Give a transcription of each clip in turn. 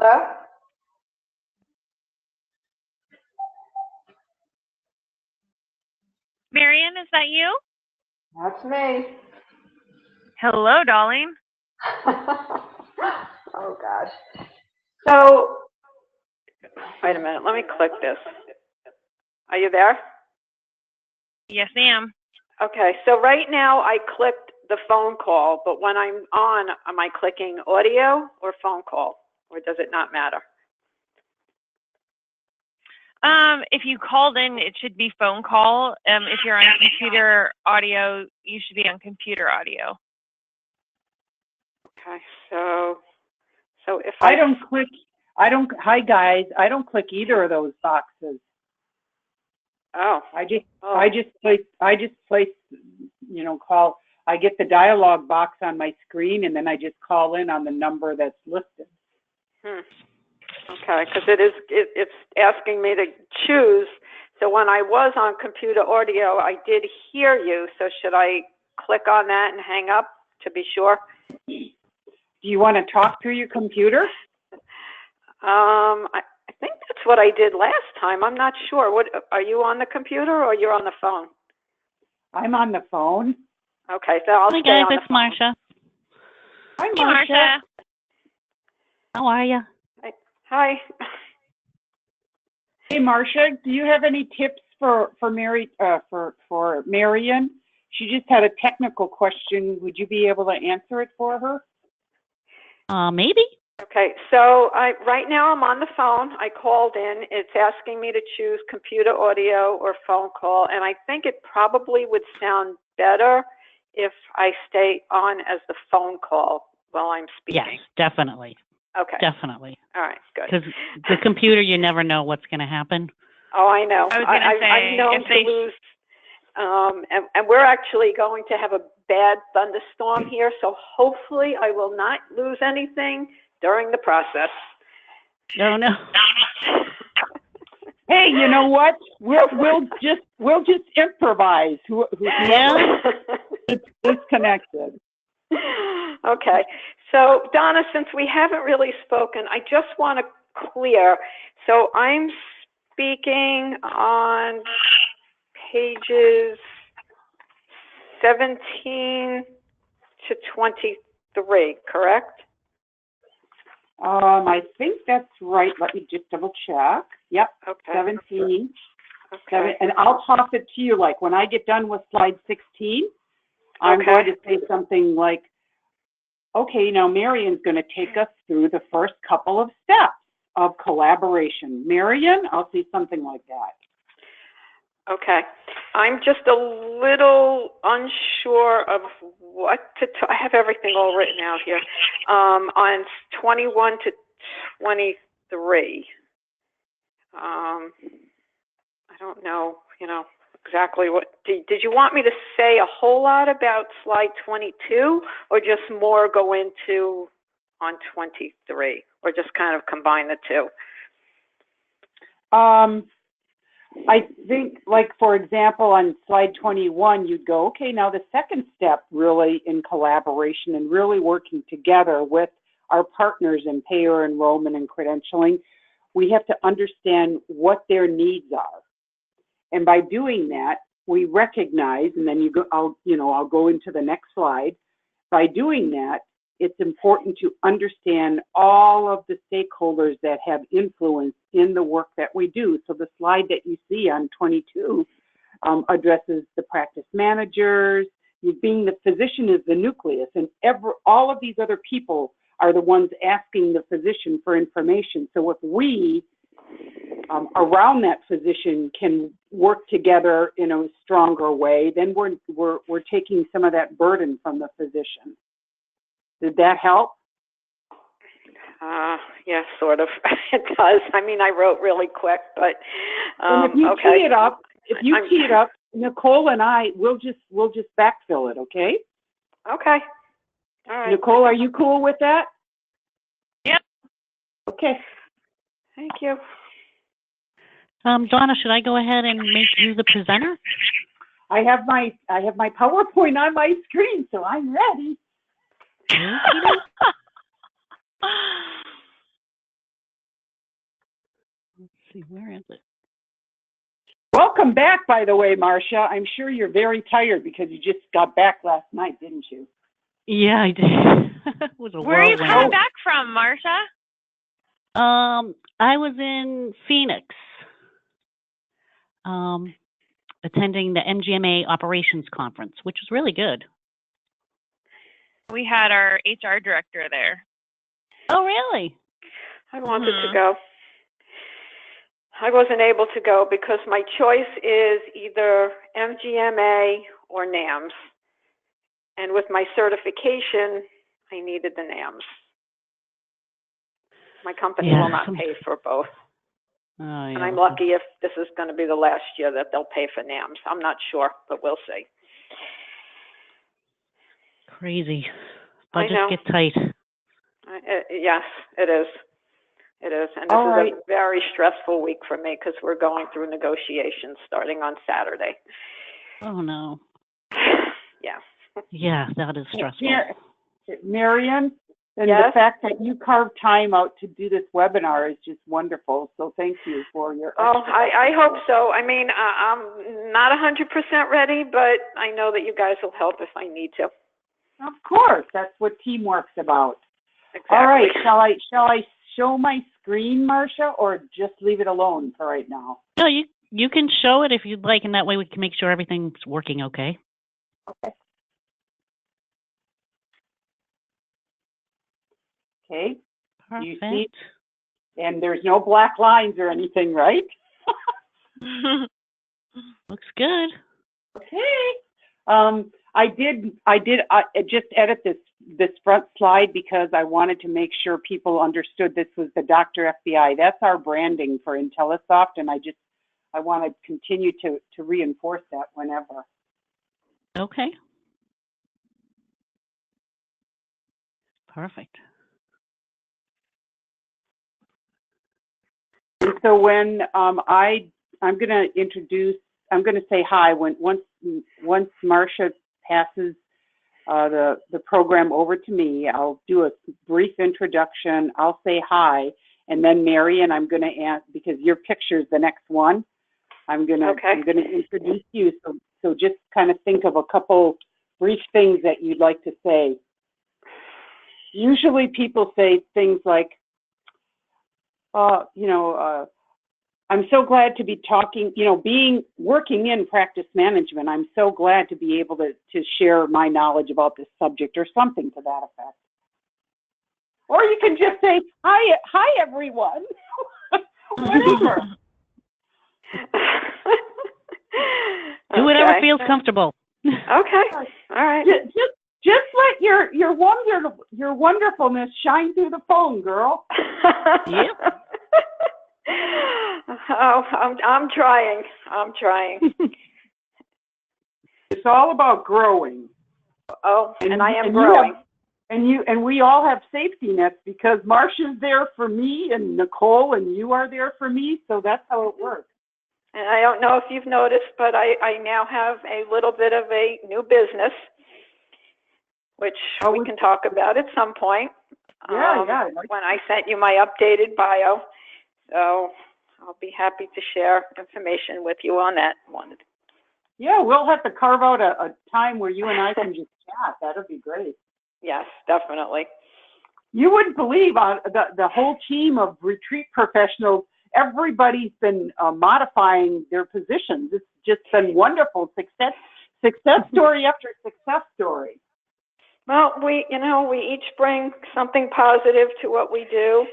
Hello? Marion, is that you? That's me. Hello, darling. Oh, gosh. So, wait a minute. Let me click this. Are you there? Yes, ma'am. Okay. So right now I clicked the phone call, but when I'm on, am I clicking audio or phone call? Or does it not matter? If you called in, it should be phone call. If you're on computer audio, you should be on computer audio. Okay. So if hi guys, I don't click either of those boxes. Oh. I just place, call. I get the dialog box on my screen, and then I just call in on the number that's listed. Okay, because it's asking me to choose. So when I was on computer audio, I did hear you. So should I click on that and hang up to be sure? Do you want to talk through your computer? I think that's what I did last time. I'm not sure. What are you on the computer or you're on the phone? I'm on the phone. Okay, so I'll stay on the phone. It's Marsha. Hi, Hey, Marsha. How are you? Hi. Hey, Marsha, do you have any tips for Marion? She just had a technical question. Would you be able to answer it for her? Maybe. Okay, so right now I'm on the phone. I called in. It's asking me to choose computer audio or phone call, and I think it probably would sound better if I stay on as the phone call while I'm speaking. Yes, definitely. Okay. Definitely. All right, good. Because the computer, you never know what's going to happen. Oh, I know. I was going to say, I'm known to lose. And we're actually going to have a bad thunderstorm here, so hopefully I will not lose anything during the process. No, no. Hey, you know what? We'll just improvise. Yeah. It's disconnected. Okay. So, Donna, since we haven't really spoken, I just want to clear. So I'm speaking on pages 17 to 23, correct? I think that's right. Let me just double check. Yep. Okay. 17. Okay. And I'll toss it to you. Like when I get done with slide 16, I'm going to say something like, okay, now Marion's going to take us through the first couple of steps of collaboration. Marion, I'll say something like that. Okay. I'm just a little unsure of what to I have everything all written out here. On 21 to 23. I don't know, exactly what. Did you want me to say a whole lot about slide 22 or just more go into on 23 or just kind of combine the two? I think, like, for example, on slide 21, you'd go, okay, now the second step really in collaboration and really working together with our partners in payer enrollment and credentialing, we have to understand what their needs are. And by doing that, we recognize, and then I'll go into the next slide. By doing that, it's important to understand all of the stakeholders that have influence in the work that we do. So the slide that you see on 22 addresses the practice managers. Being the physician is the nucleus, and all of these other people are the ones asking the physician for information. So if we, around that physician, can work together in a stronger way, then we're taking some of that burden from the physician. Did that help? Yeah, sort of. It does. I mean, I wrote really quick, but and if you okay. tee it up, Nicole and I will just backfill it. Okay. Okay. All right. Nicole, are you cool with that? Yep. Okay. Thank you. Donna, should I go ahead and make you the presenter? I have my PowerPoint on my screen, so I'm ready. Let's see, where is it? Welcome back, by the way, Marcia. I'm sure you're very tired because you just got back last night, didn't you? Yeah, I did. It was a Where are you whirlwind. coming back from, Marcia? I was in Phoenix, attending the MGMA Operations Conference, which was really good. We had our HR director there. Oh, really? I wanted to go. I wasn't able to go because my choice is either MGMA or NAMS. And with my certification, I needed the NAMS. My company will not pay for both. Oh, yeah. And I'm lucky if this is going to be the last year that they'll pay for NAMS. I'm not sure, but we'll see. Crazy. I Budgets know. get tight. Yes, it is. It is. And this is a very stressful week for me because we're going through negotiations starting on Saturday. Oh, no. Yeah. Yeah, that is stressful. Marion, and Yes? the fact that you carved time out to do this webinar is just wonderful. So thank you for your. Oh, I hope so. I mean, I'm not 100% ready, but I know that you guys will help if I need to. Of course, that's what teamwork's about. Exactly. All right, shall I show my screen, Marcia, or just leave it alone for right now? No, you can show it if you'd like, and that way we can make sure everything's working okay. Okay. Okay. Perfect. You see, and there's no black lines or anything, right? Looks good. Okay. I did just edit this front slide because I wanted to make sure people understood this was the Dr. FBI. That's our branding for IntelliSoft, and I want to continue to reinforce that whenever. Okay. Perfect. And so when I'm going to say hi once Marcia passes the program over to me. I'll do a brief introduction. I'll say hi, and then Marion, I'm going to ask because your picture is the next one. I'm going to introduce you. So just kind of think of a couple brief things that you'd like to say. Usually people say things like, I'm so glad to be talking, working in practice management. I'm so glad to be able to share my knowledge about this subject or something to that effect. Or you can just say, hi everyone. Whatever. Do whatever feels comfortable. Okay. All right. Just let your wonderfulness shine through the phone, girl. Yep. Oh, I'm trying. It's all about growing. Oh, and I am growing. And we all have safety nets because Marcia's there for me and Nicole and you are there for me, so that's how it works. And I don't know if you've noticed, but I now have a little bit of a new business, which we can talk about at some point. Yeah. When I sent you my updated bio. So I'll be happy to share information with you on that one. Yeah, we'll have to carve out a time where you and I can just chat. That would be great. Yes, definitely. You wouldn't believe the whole team of retreat professionals, everybody's been modifying their positions. It's just been wonderful. Success story after success story. Well, we each bring something positive to what we do.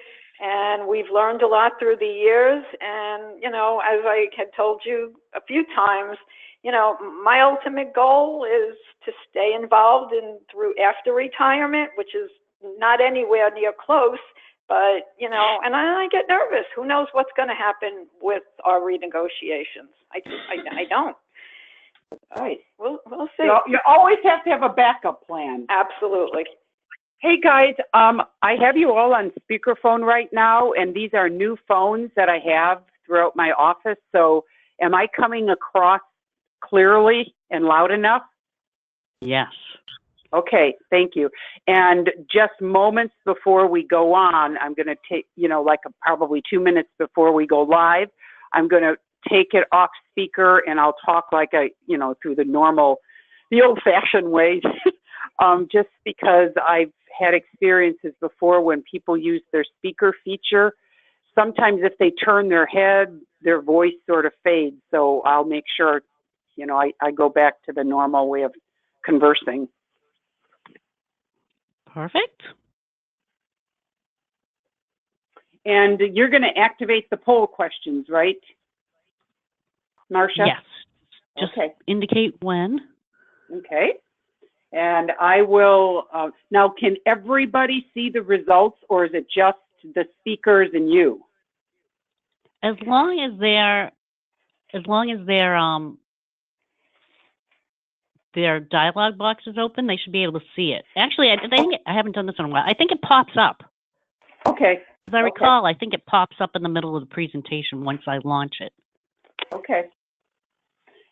And we've learned a lot through the years. And, as I had told you a few times, my ultimate goal is to stay involved through after retirement, which is not anywhere near close. But, and I get nervous. Who knows what's going to happen with our renegotiations? I don't. Right. We'll see. You always have to have a backup plan. Absolutely. Hey guys, I have you all on speakerphone right now, and these are new phones that I have throughout my office. So am I coming across clearly and loud enough? Yes. Okay, thank you. And just moments before we go on, I'm going to take, probably 2 minutes before we go live, I'm going to take it off speaker and I'll talk through the old-fashioned way, just because I've had experiences before when people use their speaker feature. Sometimes if they turn their head, their voice sort of fades. So I'll make sure, I go back to the normal way of conversing. Perfect. And you're going to activate the poll questions, right, Marcia? Yes. Just indicate when. Okay. And I will, now can everybody see the results, or is it just the speakers and you? As long as their dialog box is open, they should be able to see it. Actually, I haven't done this in a while. I think it pops up. Okay. As I recall, I think it pops up in the middle of the presentation once I launch it. Okay.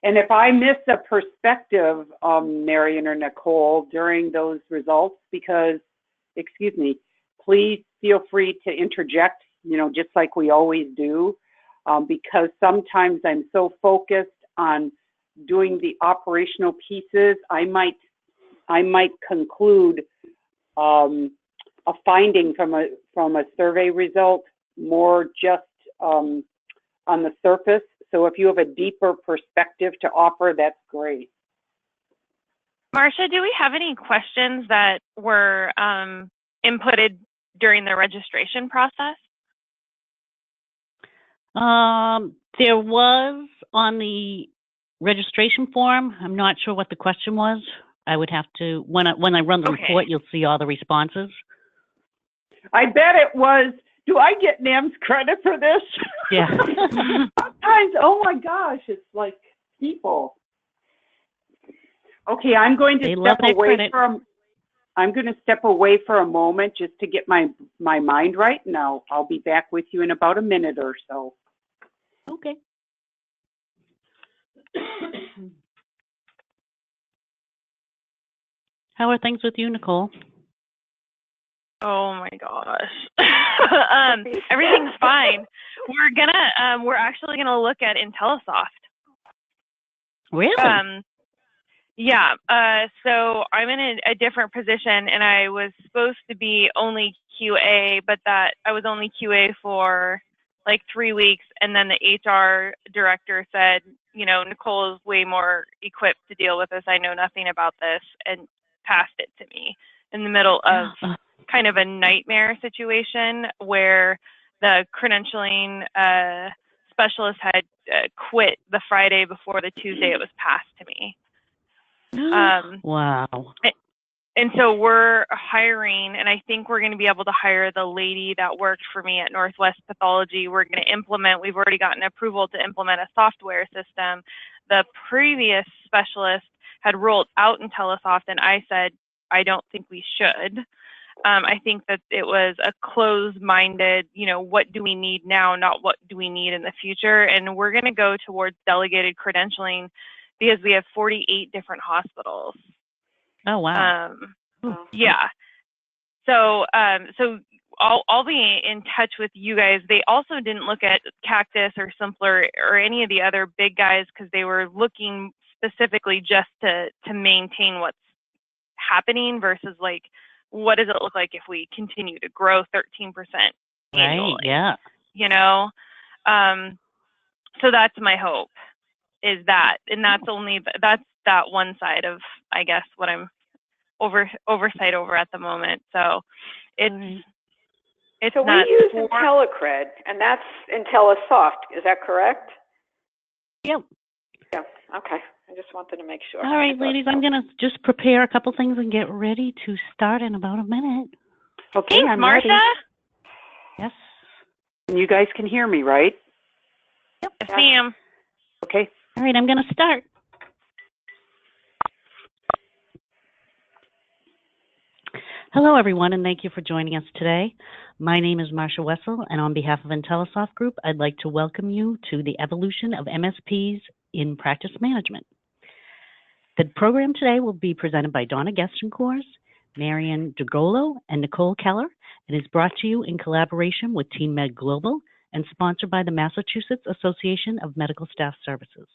And if I miss a perspective, Marion or Nicole, during those results, please feel free to interject, just like we always do, because sometimes I'm so focused on doing the operational pieces, I might conclude a finding from a survey result more just on the surface. So if you have a deeper perspective to offer, that's great. Marcia, do we have any questions that were inputted during the registration process? There was on the registration form. I'm not sure what the question was. I would have to, when I run the report, you'll see all the responses. I bet it was, do I get NAM's credit for this? Yeah. Sometimes, oh my gosh, it's like people. Okay, I'm going to step away for a moment just to get my mind right. Now I'll be back with you in about a minute or so. Okay. How are things with you, Nicole? Oh my gosh. Everything's fine. We're actually gonna look at IntelliSoft. Really? Yeah. So I'm in a different position, and I was supposed to be only QA, but that I was only QA for like 3 weeks, and then the HR director said, Nicole is way more equipped to deal with this. I know nothing about this, and passed it to me in the middle of kind of a nightmare situation where the credentialing specialist had quit the Friday before the Tuesday it was passed to me. Wow. And so we're hiring, and I think we're going to be able to hire the lady that worked for me at Northwest Pathology. We're going to we've already gotten approval to implement a software system. The previous specialist had rolled out IntelliSoft, and I said, I don't think we should. I think that it was a closed-minded, what do we need now, not what do we need in the future. And we're going to go towards delegated credentialing because we have 48 different hospitals. Oh, wow. Yeah. So I'll be in touch with you guys. They also didn't look at Cactus or Simpler or any of the other big guys because they were looking specifically just to maintain what's happening versus like, what does it look like if we continue to grow 13% annually? Right, yeah. So that's my hope, is that, and that's that one side of, I guess, what I'm oversight over at the moment. So it's so we use IntelliCred, and that's IntelliSoft. Is that correct? Yep. Yeah. Okay. I just wanted to make sure. All right, ladies, I'm going to just prepare a couple things and get ready to start in about a minute. Okay, thanks, I'm Marcia. ready. Yes. And you guys can hear me, right? Yep. Yes, ma'am. Okay. All right, I'm going to start. Hello, everyone, and thank you for joining us today. My name is Marcia Wessel, and on behalf of IntelliSoft Group, I'd like to welcome you to the evolution of MSPs in practice management. The program today will be presented by Donna Gestencourt, Marian DeGolo, and Nicole Keller, and is brought to you in collaboration with Team Med Global and sponsored by the Massachusetts Association of Medical Staff Services.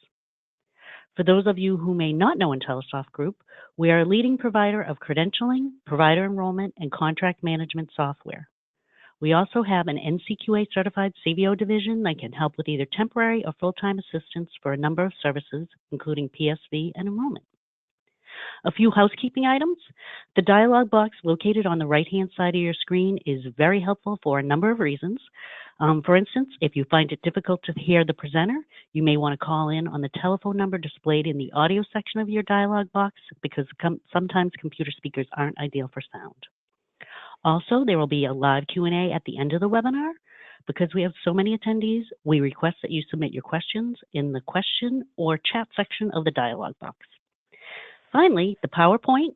For those of you who may not know IntelliSoft Group, we are a leading provider of credentialing, provider enrollment, and contract management software. We also have an NCQA certified CVO division that can help with either temporary or full-time assistance for a number of services, including PSV and enrollment. A few housekeeping items. The dialog box located on the right-hand side of your screen is very helpful for a number of reasons. For instance, if you find it difficult to hear the presenter, you may want to call in on the telephone number displayed in the audio section of your dialog box because sometimes computer speakers aren't ideal for sound. Also, there will be a live Q&A at the end of the webinar. Because we have so many attendees, we request that you submit your questions in the question or chat section of the dialog box. Finally, the PowerPoint,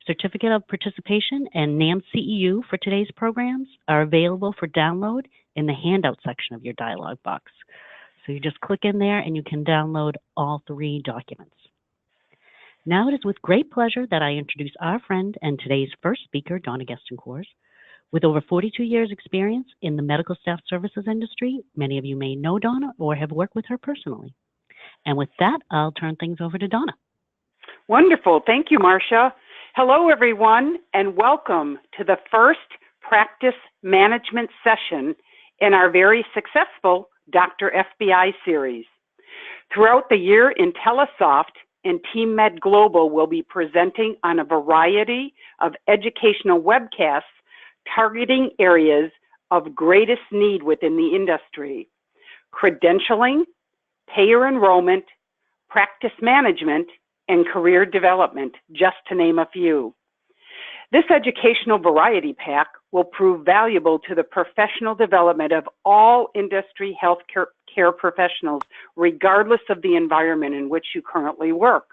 Certificate of Participation, and NAM CEU for today's programs are available for download in the handout section of your dialog box. So you just click in there and you can download all three documents. Now it is with great pleasure that I introduce our friend and today's first speaker, Donna Gestencourt. With over 42 years experience in the medical staff services industry, many of you may know Donna or have worked with her personally. And with that, I'll turn things over to Donna. Wonderful. Thank you, Marcia. Hello, everyone, and welcome to the first practice management session in our very successful Dr. FBI series. Throughout the year, IntelliSoft and Team Med Global will be presenting on a variety of educational webcasts targeting areas of greatest need within the industry: credentialing, payer enrollment, practice management, and career development, just to name a few. This educational variety pack will prove valuable to the professional development of all industry healthcare professionals, regardless of the environment in which you currently work.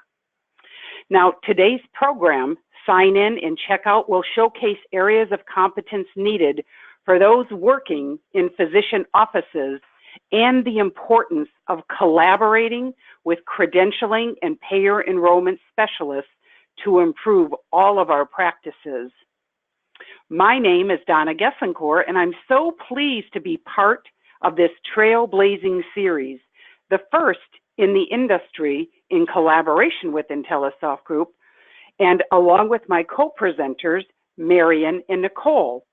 Now, today's program, Sign In and Check Out, will showcase areas of competence needed for those working in physician offices and the importance of collaborating with credentialing and payer enrollment specialists to improve all of our practices. My name is Donna Gestencourt, and I'm so pleased to be part of this trailblazing series, the first in the industry in collaboration with IntelliSoft Group, and along with my co-presenters, Marian and Nicole.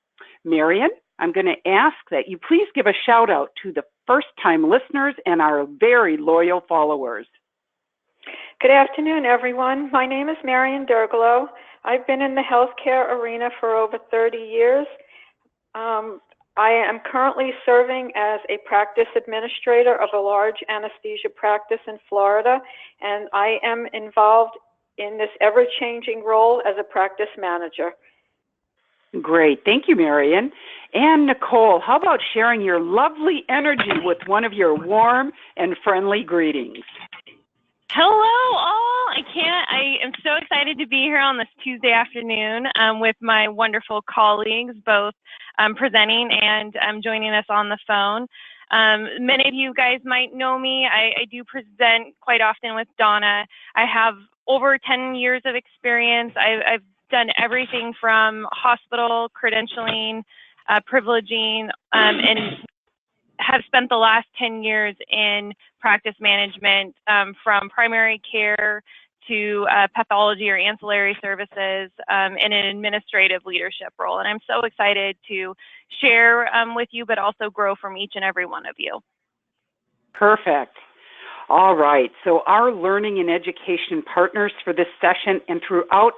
Marian, I'm going to ask that you please give a shout out to the first-time listeners and our very loyal followers. Good afternoon, everyone. My name is Marian DeGolo. I've been in the healthcare arena for over 30 years. I am currently serving as a practice administrator of a large anesthesia practice in Florida, and I am involved in this ever-changing role as a practice manager. Great. Thank you, Marian. And Nicole, how about sharing your lovely energy with one of your warm and friendly greetings? Hello, all. I am so excited to be here on this Tuesday afternoon with my wonderful colleagues, both presenting and joining us on the phone. Many of you guys might know me. I do present quite often with Donna. I have over 10 years of experience. I've done everything from hospital credentialing, privileging, and have spent the last 10 years in practice management, from primary care to pathology or ancillary services, in an administrative leadership role. And I'm so excited to share with you, but also grow from each and every one of you. Perfect. All right. So our learning and education partners for this session and throughout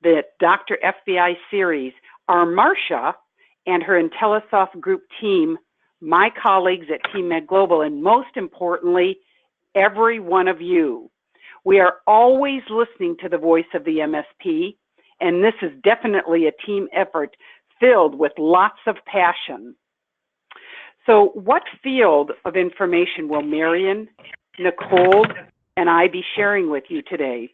the Dr. FBI series are Marcia and her IntelliSoft Group team, my colleagues at Team Med Global, and most importantly, every one of you. We are always listening to the voice of the MSP, and this is definitely a team effort filled with lots of passion. So what field of information will Marian, Nicole, and I be sharing with you today?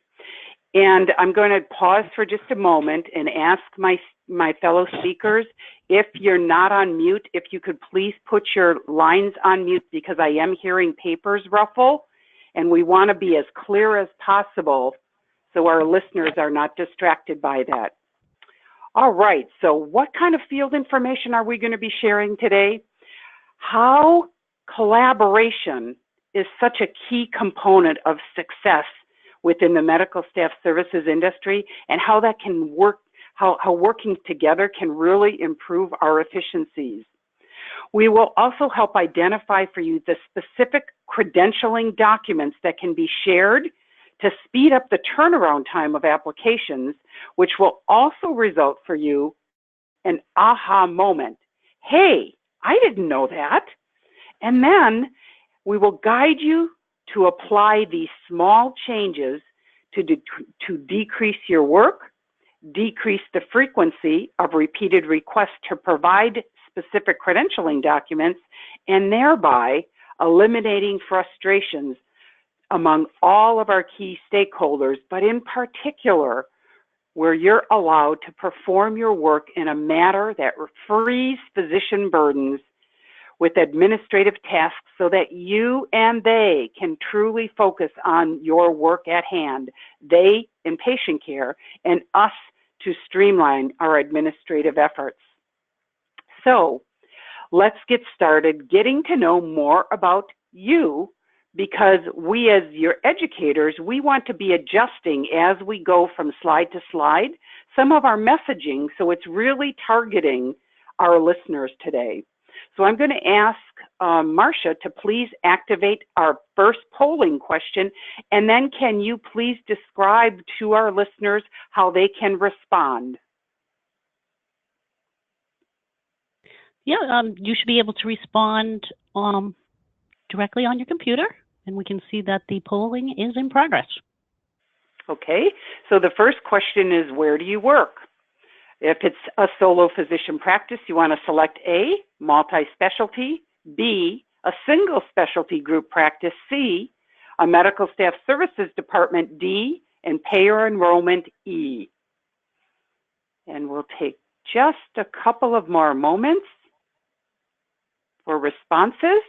And I'm going to pause for just a moment and ask my fellow speakers, if you're not on mute, if you could please put your lines on mute, because I am hearing papers ruffle, and we want to be as clear as possible so our listeners are not distracted by that. All right, so what kind of field information are we going to be sharing today? How collaboration is such a key component of success within the medical staff services industry, and how that can work, how working together can really improve our efficiencies. We will also help identify for you the specific credentialing documents that can be shared to speed up the turnaround time of applications, which will also result for you an aha moment. Hey, I didn't know that. And then we will guide you to apply these small changes to decrease your work, decrease the frequency of repeated requests to provide specific credentialing documents, and thereby eliminating frustrations among all of our key stakeholders, but in particular, where you're allowed to perform your work in a manner that frees physician burdens with administrative tasks so that you and they can truly focus on your work at hand, they in patient care, and us to streamline our administrative efforts. So let's get started getting to know more about you, because we as your educators, we want to be adjusting as we go from slide to slide some of our messaging, so it's really targeting our listeners today. So I'm going to ask Marcia to please activate our first polling question, and then can you please describe to our listeners how they can respond? Yeah, you should be able to respond directly on your computer, and we can see that the polling is in progress. Okay, so the first question is, where do you work? If it's a solo physician practice, you want to select A, multi-specialty, B, a single specialty group practice, C, a medical staff services department, D, and payer enrollment, E. And we'll take just a couple of more moments for responses.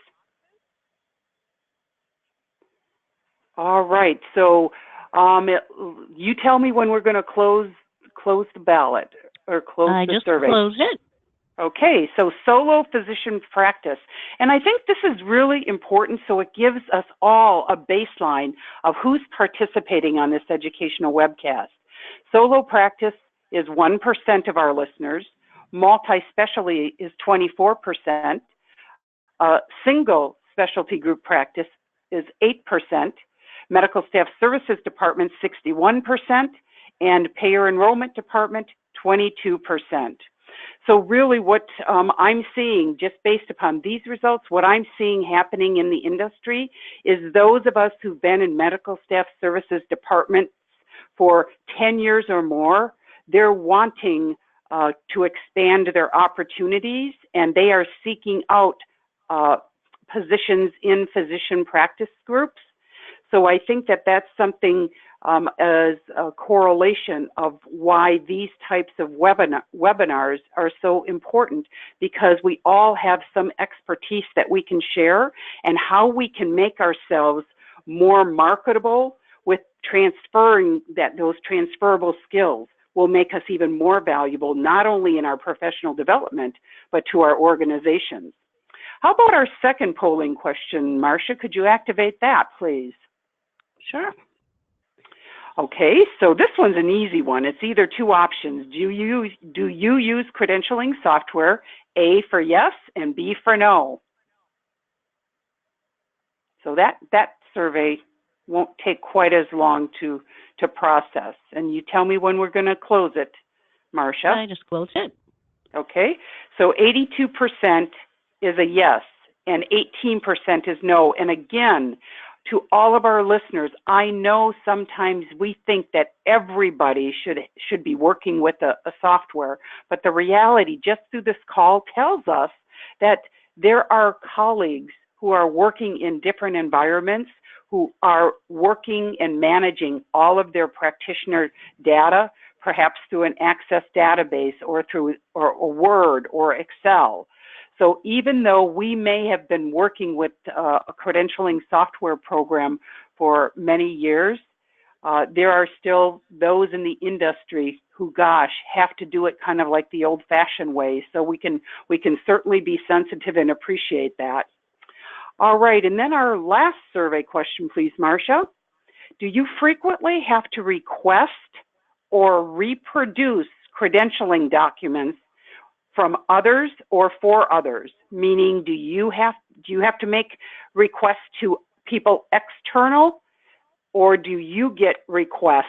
All right, so you tell me when we're going to close the ballot or close the survey. I just closed it. Okay, so solo physician practice. And I think this is really important, so it gives us all a baseline of who's participating on this educational webcast. Solo practice is 1% of our listeners. Multi-specialty is 24%. Single specialty group practice is 8%. Medical staff services department, 61%. And payer enrollment department, 22%. So really what I'm seeing, just based upon these results, what I'm seeing happening in the industry is those of us who've been in medical staff services departments for 10 years or more, they're wanting to expand their opportunities, and they are seeking out positions in physician practice groups. So I think that that's something as a correlation of why these types of webinars are so important, because we all have some expertise that we can share, and how we can make ourselves more marketable with transferring those transferable skills will make us even more valuable, not only in our professional development, but to our organizations. How about our second polling question, Marcia? Could you activate that, please? Sure. Okay, so this one's an easy one. It's either two options. Do you use credentialing software? A for yes and B for no. So that survey won't take quite as long to process. And you tell me when we're going to close it, Marcia. I just closed it. Okay, so 82% is a yes and 18% is no. And again, to all of our listeners, I know sometimes we think that everybody should be working with a software, but the reality just through this call tells us that there are colleagues who are working in different environments, who are working and managing all of their practitioner data, perhaps through an Access database or through or Word or Excel. So even though we may have been working with a credentialing software program for many years, there are still those in the industry who, gosh, have to do it kind of like the old-fashioned way. So we can certainly be sensitive and appreciate that. All right, and then our last survey question, please, Marcia. Do you frequently have to request or reproduce credentialing documents from others or for others? Meaning, do you have to make requests to people external, or do you get requests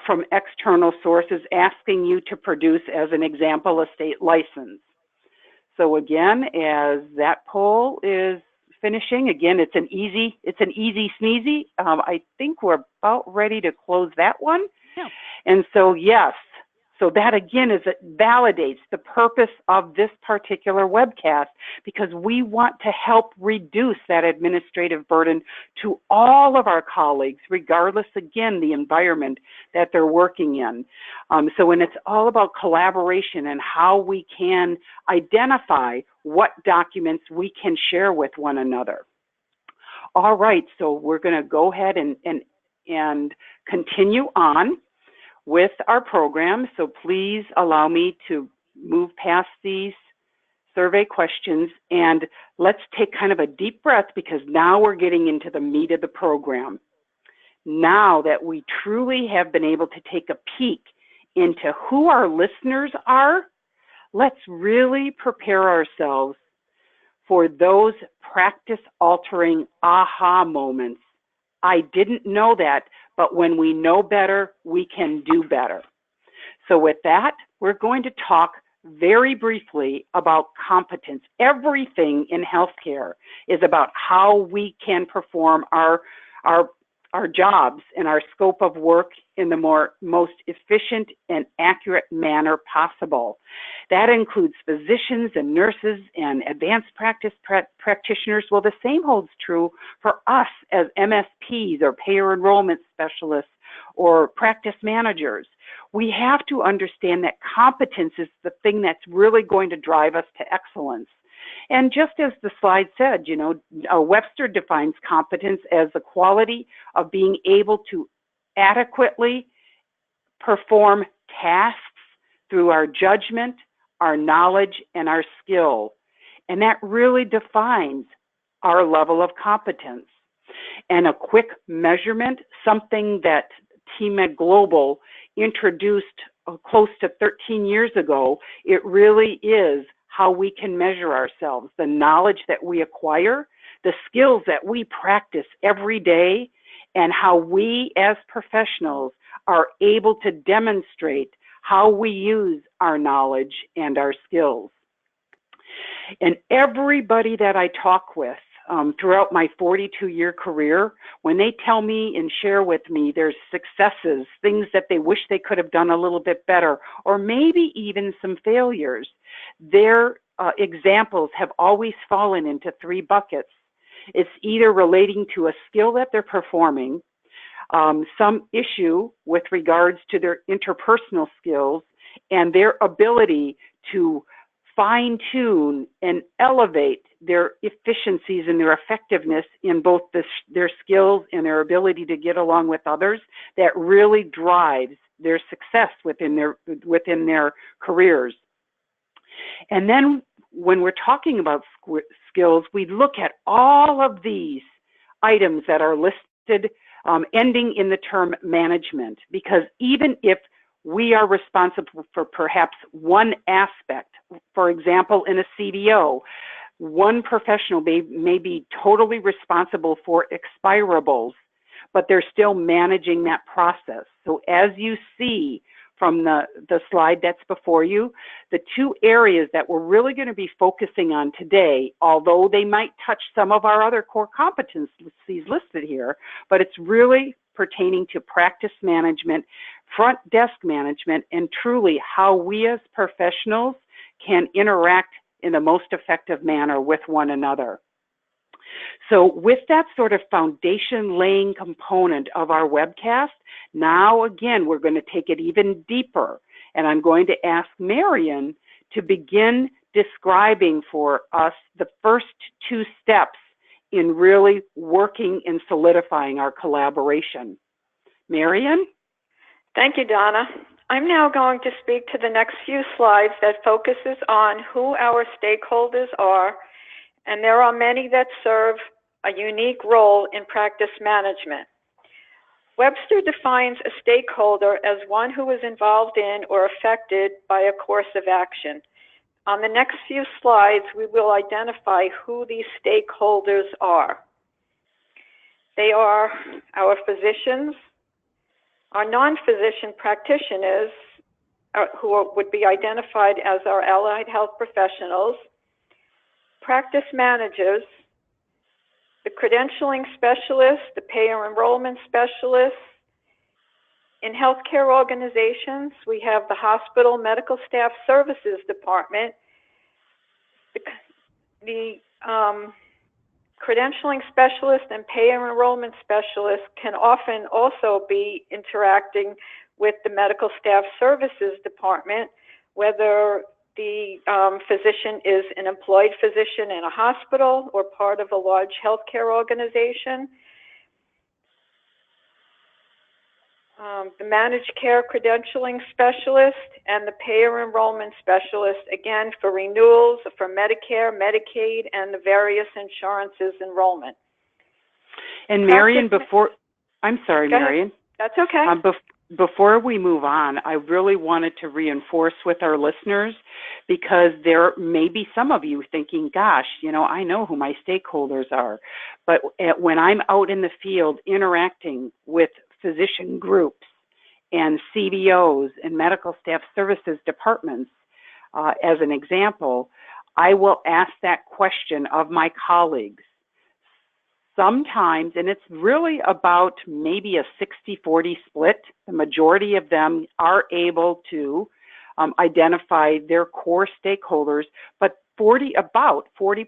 from external sources asking you to produce, as an example, a state license? So again, as that poll is finishing, again, it's an easy sneezy. I think we're about ready to close that one. Yeah. And so, yes, so that again is it validates the purpose of this particular webcast, because we want to help reduce that administrative burden to all of our colleagues, regardless, again, the environment that they're working in. So when it's all about collaboration and how we can identify what documents we can share with one another. All right, so we're going to go ahead and continue on with our program. So please allow me to move past these survey questions, and let's take kind of a deep breath, because now we're getting into the meat of the program. Now that we truly have been able to take a peek into who our listeners are, let's really prepare ourselves for those practice-altering aha moments. I didn't know that, but when we know better, we can do better. So with that, we're going to talk very briefly about competence. Everything in healthcare is about how we can perform our jobs and our scope of work in the most efficient and accurate manner possible. That includes physicians and nurses and advanced practice practitioners. Well, the same holds true for us as MSPs or payer enrollment specialists or practice managers. We have to understand that competence is the thing that's really going to drive us to excellence. And just as the slide said, you know, Webster defines competence as the quality of being able to adequately perform tasks through our judgment, our knowledge, and our skill. And that really defines our level of competence. And a quick measurement, something that TeamMed Global introduced close to 13 years ago, it really is how we can measure ourselves, the knowledge that we acquire, the skills that we practice every day, and how we as professionals are able to demonstrate how we use our knowledge and our skills. And everybody that I talk with throughout my 42-year career, when they tell me and share with me their successes, things that they wish they could have done a little bit better, or maybe even some failures, their examples have always fallen into three buckets. It's either relating to a skill that they're performing, some issue with regards to their interpersonal skills, and their ability to fine-tune and elevate their efficiencies and their effectiveness in both their skills and their ability to get along with others, that really drives their success within their careers. And then when we're talking about skills, we look at all of these items that are listed, ending in the term management, because even if we are responsible for perhaps one aspect, for example, in a CDO, one professional may be totally responsible for expirables, but they're still managing that process. So as you see from the slide that's before you, the two areas that we're really going to be focusing on today, although they might touch some of our other core competencies listed here, but it's really pertaining to practice management, front desk management, and truly how we as professionals can interact in the most effective manner with one another. So with that sort of foundation laying component of our webcast, now again, we're going to take it even deeper. And I'm going to ask Marion to begin describing for us the first two steps in really working and solidifying our collaboration. Marion? Thank you, Donna. I'm now going to speak to the next few slides that focuses on who our stakeholders are, and there are many that serve a unique role in practice management. Webster defines a stakeholder as one who is involved in or affected by a course of action. On the next few slides, we will identify who these stakeholders are. They are our physicians, our non-physician practitioners, who would be identified as our allied health professionals, practice managers, the credentialing specialists, the payer enrollment specialists. In healthcare organizations, we have the Hospital Medical Staff Services Department. The credentialing specialist and payer enrollment specialist can often also be interacting with the Medical Staff Services Department, whether the physician is an employed physician in a hospital or part of a large healthcare organization. The managed care credentialing specialist and the payer enrollment specialist, again, for renewals for Medicare, Medicaid, and the various insurances enrollment. And Marion, I'm sorry, Marion. That's okay. Before we move on, I really wanted to reinforce with our listeners, because there may be some of you thinking, gosh, I know who my stakeholders are. But when I'm out in the field interacting with physician groups and CBOs and medical staff services departments, as an example, I will ask that question of my colleagues. Sometimes, and it's really about maybe a 60-40 split, the majority of them are able to identify their core stakeholders, but about 40%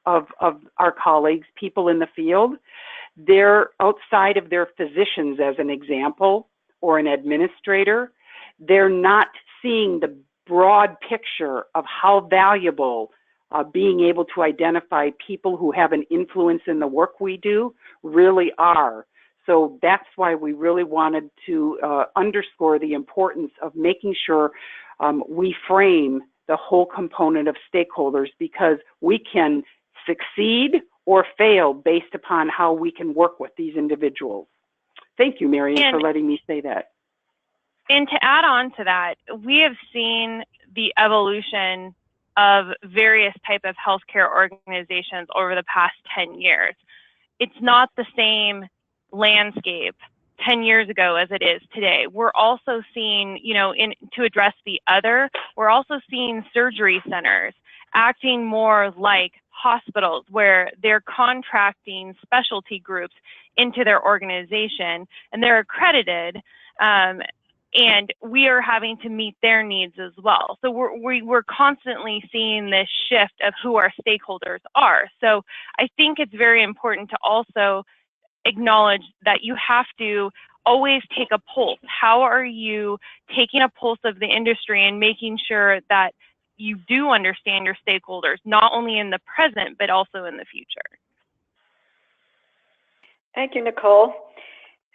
of our colleagues, people in the field, they're outside of their physicians, as an example, or an administrator. They're not seeing the broad picture of how valuable being able to identify people who have an influence in the work we do really are. So that's why we really wanted to underscore the importance of making sure we frame the whole component of stakeholders, because we can succeed or fail based upon how we can work with these individuals. Thank you, Marion, for letting me say that. And to add on to that, we have seen the evolution of various type of healthcare organizations over the past 10 years. It's not the same landscape 10 years ago as it is today. We're also seeing, to address the other, we're also seeing surgery centers acting more like hospitals, where they're contracting specialty groups into their organization, and they're accredited, and we are having to meet their needs as well. So we're constantly seeing this shift of who our stakeholders are. So I think it's very important to also acknowledge that you have to always take a pulse. How are you taking a pulse of the industry and making sure that you do understand your stakeholders, not only in the present, but also in the future? Thank you, Nicole.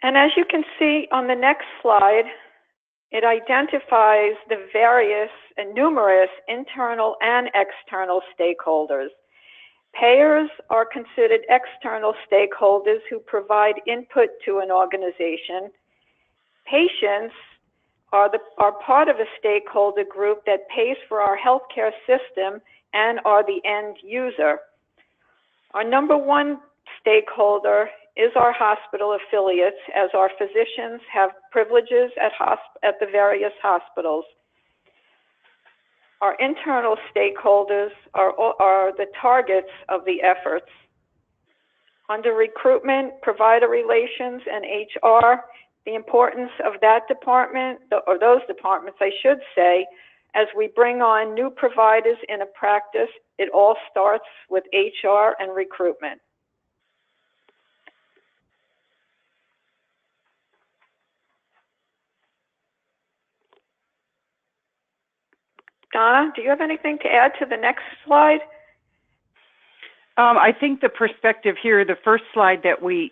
And as you can see on the next slide, it identifies the various and numerous internal and external stakeholders. Payers are considered external stakeholders who provide input to an organization. Patients are part of a stakeholder group that pays for our healthcare system and are the end user. Our number one stakeholder is our hospital affiliates, as our physicians have privileges at the various hospitals. Our internal stakeholders are the targets of the efforts. Under recruitment, provider relations, and HR, the importance of that department, or those departments, I should say, as we bring on new providers in a practice, it all starts with HR and recruitment. Donna, do you have anything to add to the next slide? I think the perspective here, the first slide that we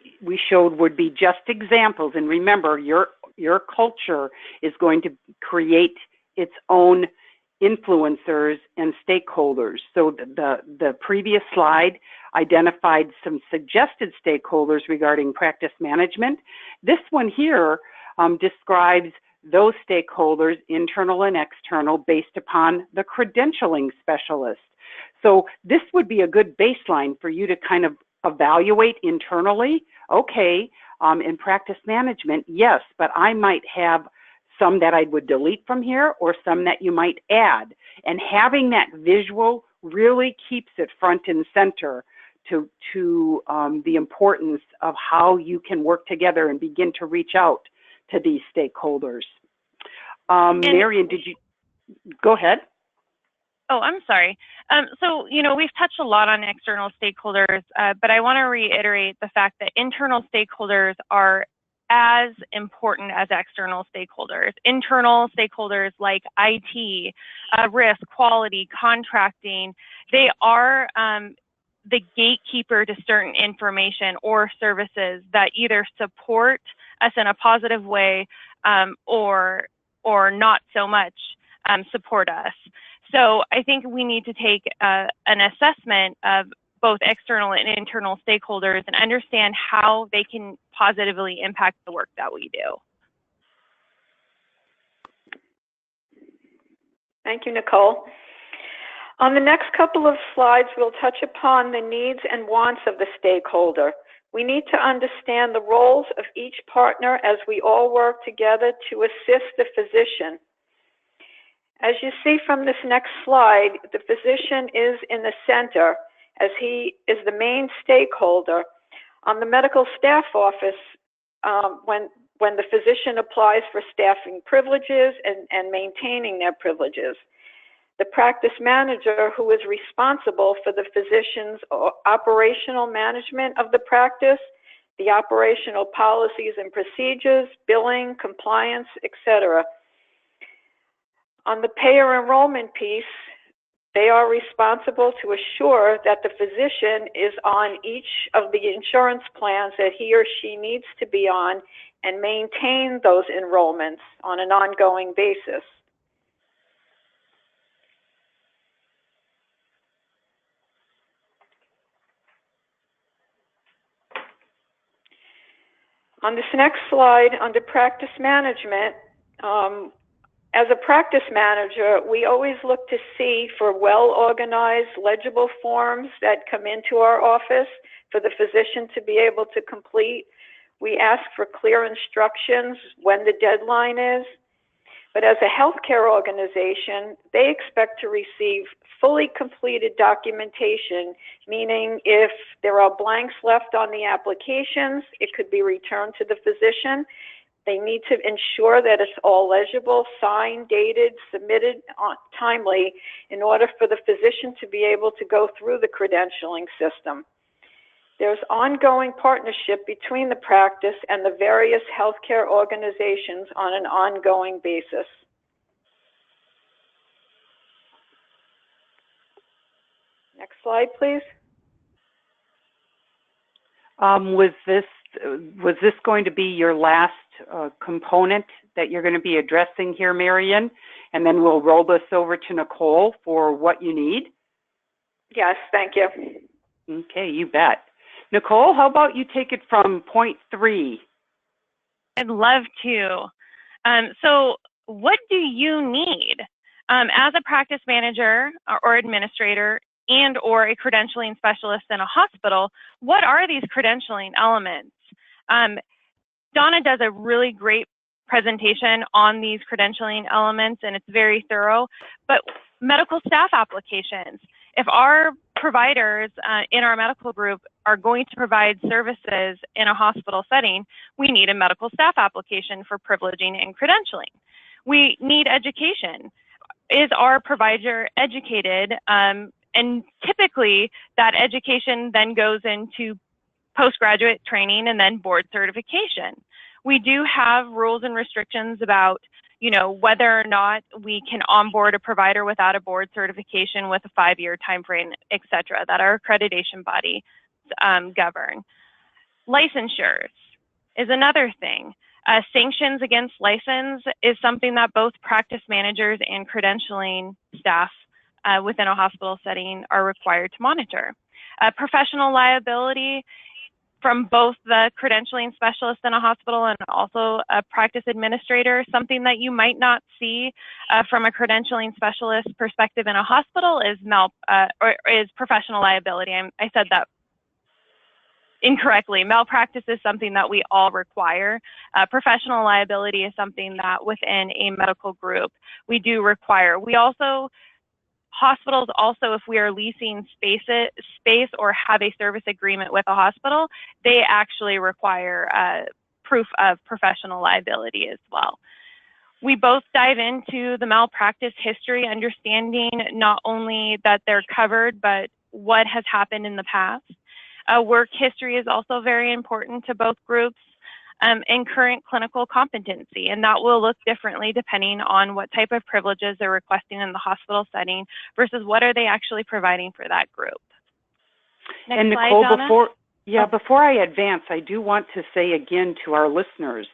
showed would be just examples. And remember, your culture is going to create its own influencers and stakeholders. So the previous slide identified some suggested stakeholders regarding practice management. This one here describes those stakeholders, internal and external, based upon the credentialing specialist. So this would be a good baseline for you to kind of evaluate internally. Okay, in practice management, yes, but I might have some that I would delete from here or some that you might add. And having that visual really keeps it front and center to the importance of how you can work together and begin to reach out to these stakeholders. Marion, did you go ahead? Oh, I'm sorry. So, we've touched a lot on external stakeholders, but I want to reiterate the fact that internal stakeholders are as important as external stakeholders. Internal stakeholders like IT, risk, quality, contracting, they are the gatekeeper to certain information or services that either support us in a positive way or not so much support us. So I think we need to take an assessment of both external and internal stakeholders and understand how they can positively impact the work that we do. Thank you, Nicole. On the next couple of slides, we'll touch upon the needs and wants of the stakeholder. We need to understand the roles of each partner as we all work together to assist the physician. As you see from this next slide, the physician is in the center as he is the main stakeholder. On the medical staff office, when the physician applies for staffing privileges and maintaining their privileges. The practice manager, who is responsible for the physician's operational management of the practice, the operational policies and procedures, billing, compliance, etc. On the payer enrollment piece, they are responsible to assure that the physician is on each of the insurance plans that he or she needs to be on and maintain those enrollments on an ongoing basis. On this next slide, under practice management, as a practice manager, we always look to see for well-organized, legible forms that come into our office for the physician to be able to complete. We ask for clear instructions when the deadline is. But as a healthcare organization, they expect to receive fully completed documentation, meaning if there are blanks left on the applications, it could be returned to the physician. They need to ensure that it's all legible, signed, dated, submitted timely in order for the physician to be able to go through the credentialing system. There's ongoing partnership between the practice and the various healthcare organizations on an ongoing basis. Next slide, please. Was this going to be your last component that you're going to be addressing here, Marion? And then we'll roll this over to Nicole for what you need? Yes, thank you. Okay, you bet. Nicole, how about you take it from point 3? I'd love to. So what do you need as a practice manager or administrator and or a credentialing specialist in a hospital? What are these credentialing elements? Donna does a really great presentation on these credentialing elements, and it's very thorough. But medical staff applications. If our providers in our medical group are going to provide services in a hospital setting, we need a medical staff application for privileging and credentialing. We need education. Is our provider educated? And typically that education then goes into postgraduate training and then board certification. We do have rules and restrictions about, whether or not we can onboard a provider without a board certification with a 5-year time frame, et cetera, that our accreditation body govern. Licensures is another thing. Sanctions against license is something that both practice managers and credentialing staff within a hospital setting are required to monitor. Professional liability from both the credentialing specialist in a hospital and also a practice administrator, something that you might not see from a credentialing specialist perspective in a hospital is professional liability. I said that incorrectly. Malpractice is something that we all require. Professional liability is something that within a medical group we do require. Hospitals also, if we are leasing space or have a service agreement with a hospital, they actually require proof of professional liability as well. We both dive into the malpractice history, understanding not only that they're covered, but what has happened in the past. Work history is also very important to both groups. And current clinical competency, and that will look differently depending on what type of privileges they're requesting in the hospital setting versus what are they actually providing for that group. Next and slide, Nicole, Donna. before I advance, I do want to say again to our listeners,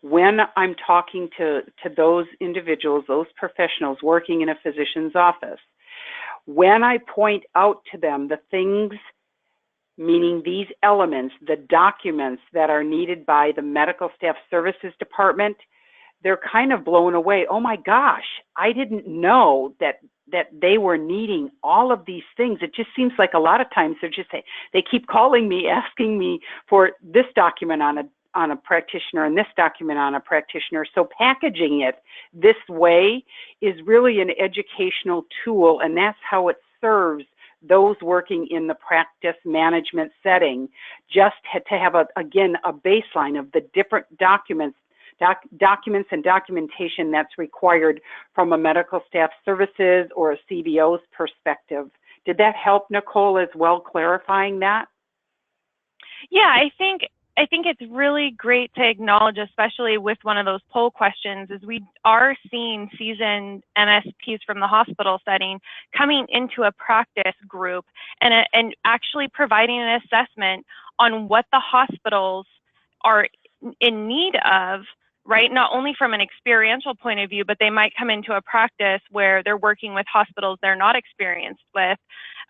when I'm talking to those individuals, those professionals working in a physician's office, when I point out to them the things, meaning these elements, the documents that are needed by the Medical Staff Services Department, they're kind of blown away. Oh my gosh, I didn't know that they were needing all of these things. It just seems like a lot of times they keep calling me, asking me for this document on a practitioner and this document on a practitioner. So packaging it this way is really an educational tool, and that's how it serves those working in the practice management setting, just to have a baseline of the different documents and documentation that's required from a medical staff services or a CBO's perspective. Did that help, Nicole, as well, clarifying that? Yeah, I think it's really great to acknowledge, especially with one of those poll questions, is we are seeing seasoned MSPs from the hospital setting coming into a practice group and actually providing an assessment on what the hospitals are in need of, right? Not only from an experiential point of view, but they might come into a practice where they're working with hospitals they're not experienced with,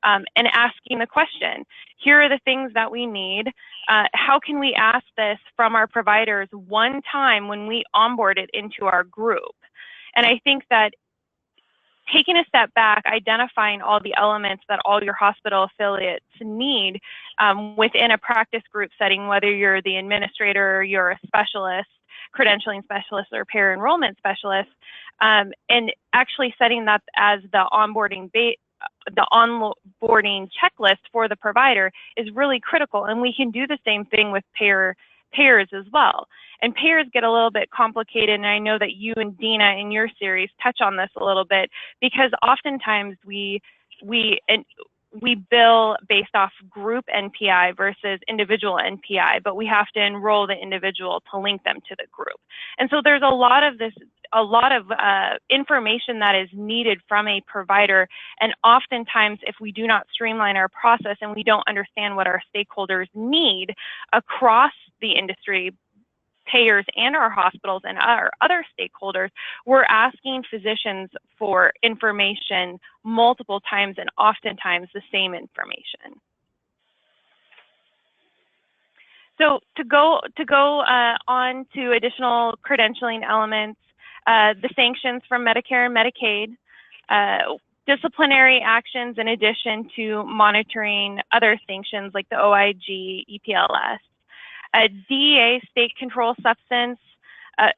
and asking the question, here are the things that we need. How can we ask this from our providers one time when we onboard it into our group? And I think that taking a step back, identifying all the elements that all your hospital affiliates need within a practice group setting, whether you're the administrator, you're a specialist, credentialing specialist, or payer enrollment specialist, and actually setting that as the onboarding checklist for the provider is really critical. And we can do the same thing with payers as well. And payers get a little bit complicated, and I know that you and Dina in your series touch on this a little bit, because oftentimes we bill based off group NPI versus individual NPI, but we have to enroll the individual to link them to the group. And so there's a lot of information that is needed from a provider. And oftentimes, if we do not streamline our process and we don't understand what our stakeholders need across the industry, payers and our hospitals and our other stakeholders, we're asking physicians for information multiple times and oftentimes the same information. So to go on to additional credentialing elements, the sanctions from Medicare and Medicaid, disciplinary actions in addition to monitoring other sanctions like the OIG, EPLS, DEA, state control substance,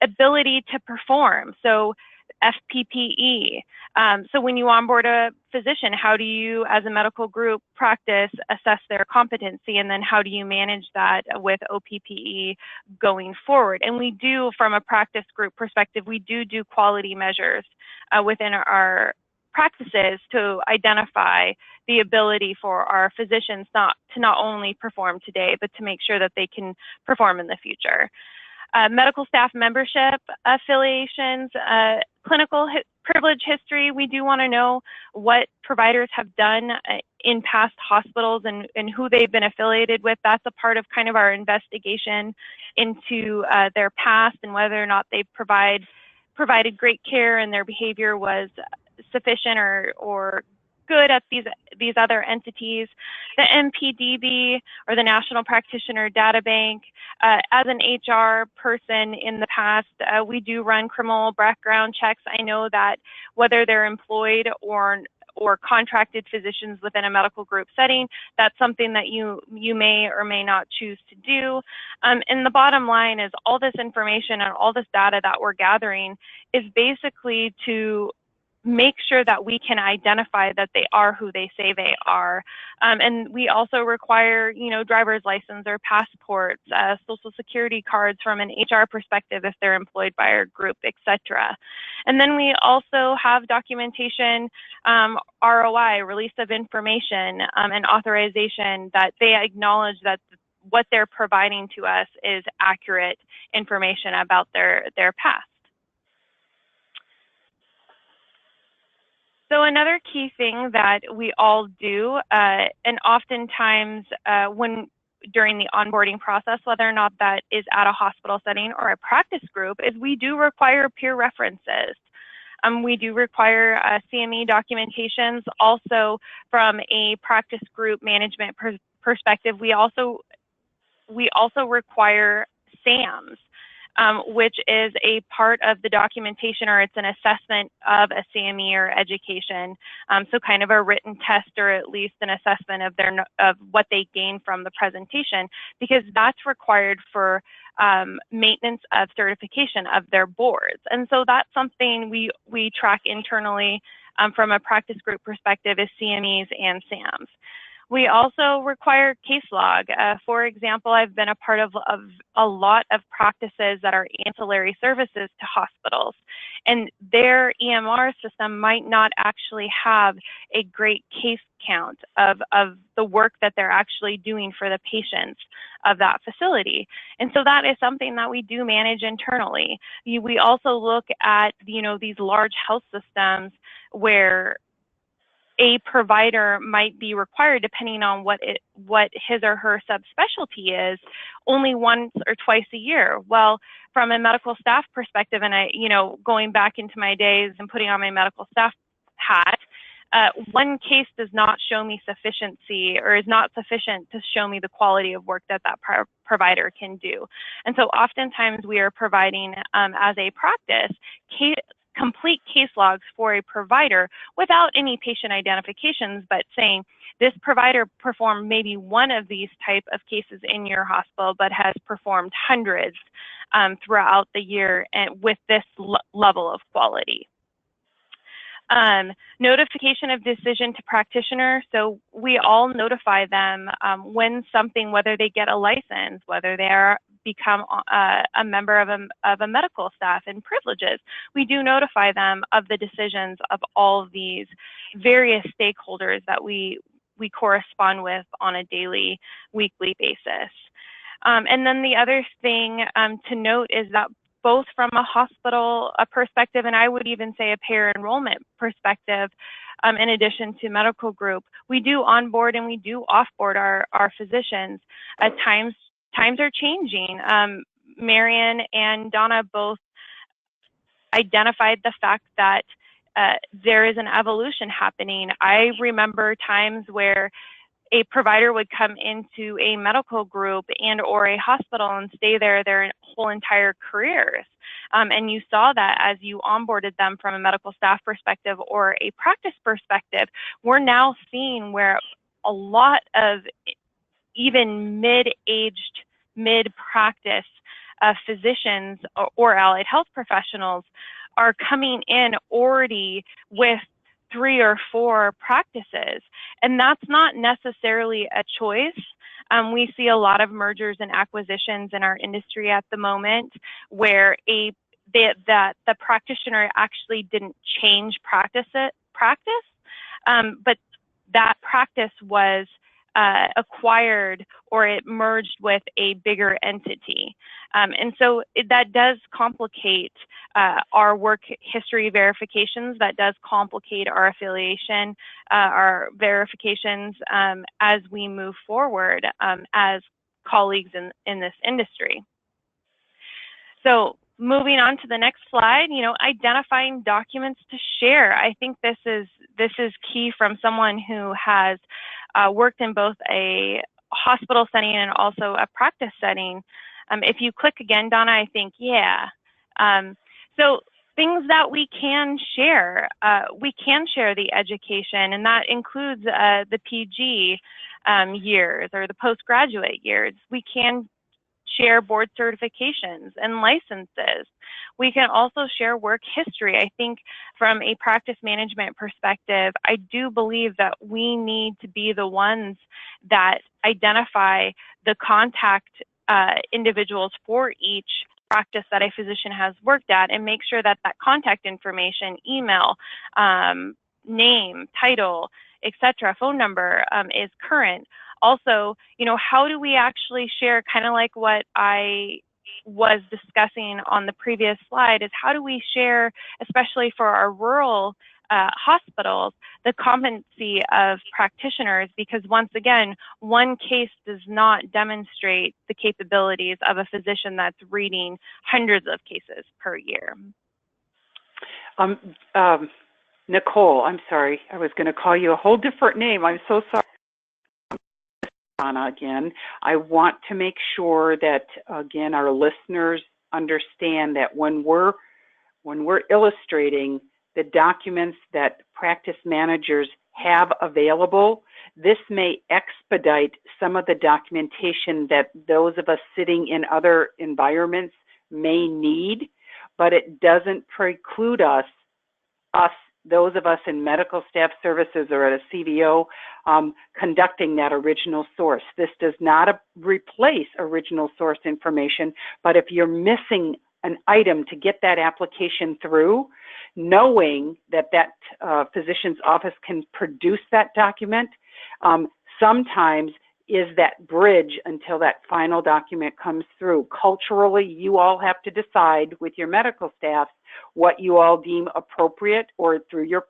ability to perform, so FPPE. So when you onboard a physician, how do you, as a medical group practice, assess their competency, and then how do you manage that with OPPE going forward? And we do, from a practice group perspective, we do quality measures within our practices to identify the ability for our physicians not only perform today, but to make sure that they can perform in the future. medical staff membership affiliations, clinical privilege history. We do want to know what providers have done in past hospitals and who they've been affiliated with. That's a part of kind of our investigation into their past and whether or not they've provided great care and their behavior was sufficient or good at these other entities. The NPDB, or the National Practitioner Data Bank. As an HR person in the past, we do run criminal background checks. I know that whether they're employed or contracted physicians within a medical group setting, that's something that you may or may not choose to do. And the bottom line is all this information and all this data that we're gathering is basically to make sure that we can identify that they are who they say they are. And we also require, driver's license or passports, social security cards from an HR perspective if they're employed by our group, etc. And then we also have documentation, ROI, release of information, and authorization that they acknowledge that what they're providing to us is accurate information about their past. So another key thing that we all do, and oftentimes during the onboarding process, whether or not that is at a hospital setting or a practice group, is we do require peer references. We do require CME documentations. Also, from a practice group management perspective, we also require SAMs. Which is a part of the documentation, or it's an assessment of a CME or education. So kind of a written test, or at least an assessment of what they gain from the presentation, because that's required for maintenance of certification of their boards. And so that's something we track internally from a practice group perspective, is CMEs and SAMs. We also require case log. For example, I've been a part of a lot of practices that are ancillary services to hospitals, and their EMR system might not actually have a great case count of the work that they're actually doing for the patients of that facility. And so that is something that we do manage internally. We also look at, these large health systems where a provider might be required, depending on what his or her subspecialty is, only once or twice a year. Well, from a medical staff perspective, and going back into my days and putting on my medical staff hat, one case does not show me sufficiency, or is not sufficient to show me the quality of work that provider can do. And so oftentimes we are providing, as a practice, complete case logs for a provider without any patient identifications, but saying this provider performed maybe one of these type of cases in your hospital, but has performed hundreds throughout the year, and with this level of quality. Notification of decision to practitioner. So we all notify them when something, whether they get a license, whether they become a member of a medical staff and privileges. We do notify them of the decisions of all of these various stakeholders that we correspond with on a daily, weekly basis. And then the other thing to note is that both from a hospital perspective, and I would even say a payer enrollment perspective, in addition to medical group, we do onboard and we do offboard our physicians. At times are changing. Marion and Donna both identified the fact that there is an evolution happening. I remember times where a provider would come into a medical group and or a hospital and stay there their whole entire careers. And you saw that as you onboarded them from a medical staff perspective or a practice perspective. We're now seeing where a lot of even mid-aged, mid-practice physicians or allied health professionals are coming in already with 3 or 4 practices. And that's not necessarily a choice. We see a lot of mergers and acquisitions in our industry at the moment where the practitioner actually didn't change practice, but that practice was acquired or it merged with a bigger entity. And so that does complicate our work history verifications. That does complicate our affiliation, our verifications as we move forward as colleagues in this industry. So moving on to the next slide, identifying documents to share. I think this is key from someone who has worked in both a hospital setting and also a practice setting. If you click again, Donna, I think, yeah. So things that we can share the education, and that includes the PG years or the postgraduate years. We can share board certifications and licenses. We can also share work history. I think from a practice management perspective, I do believe that we need to be the ones that identify the contact individuals for each practice that a physician has worked at and make sure that that contact information, email, name, title, etc., phone number is current. Also, how do we actually share, kind of like what I was discussing on the previous slide, is how do we share, especially for our rural hospitals, the competency of practitioners, because once again, one case does not demonstrate the capabilities of a physician that's reading hundreds of cases per year. Nicole, I'm sorry. I was going to call you a whole different name. I'm so sorry. Donna again. I want to make sure that, again, our listeners understand that when we're illustrating the documents that practice managers have available, this may expedite some of the documentation that those of us sitting in other environments may need, but it doesn't preclude us, those of us in medical staff services or at a CVO, conducting that original source. This does not replace original source information, but if you're missing an item to get that application through, knowing that physician's office can produce that document, sometimes is that bridge until that final document comes through. Culturally, you all have to decide with your medical staff what you all deem appropriate or through your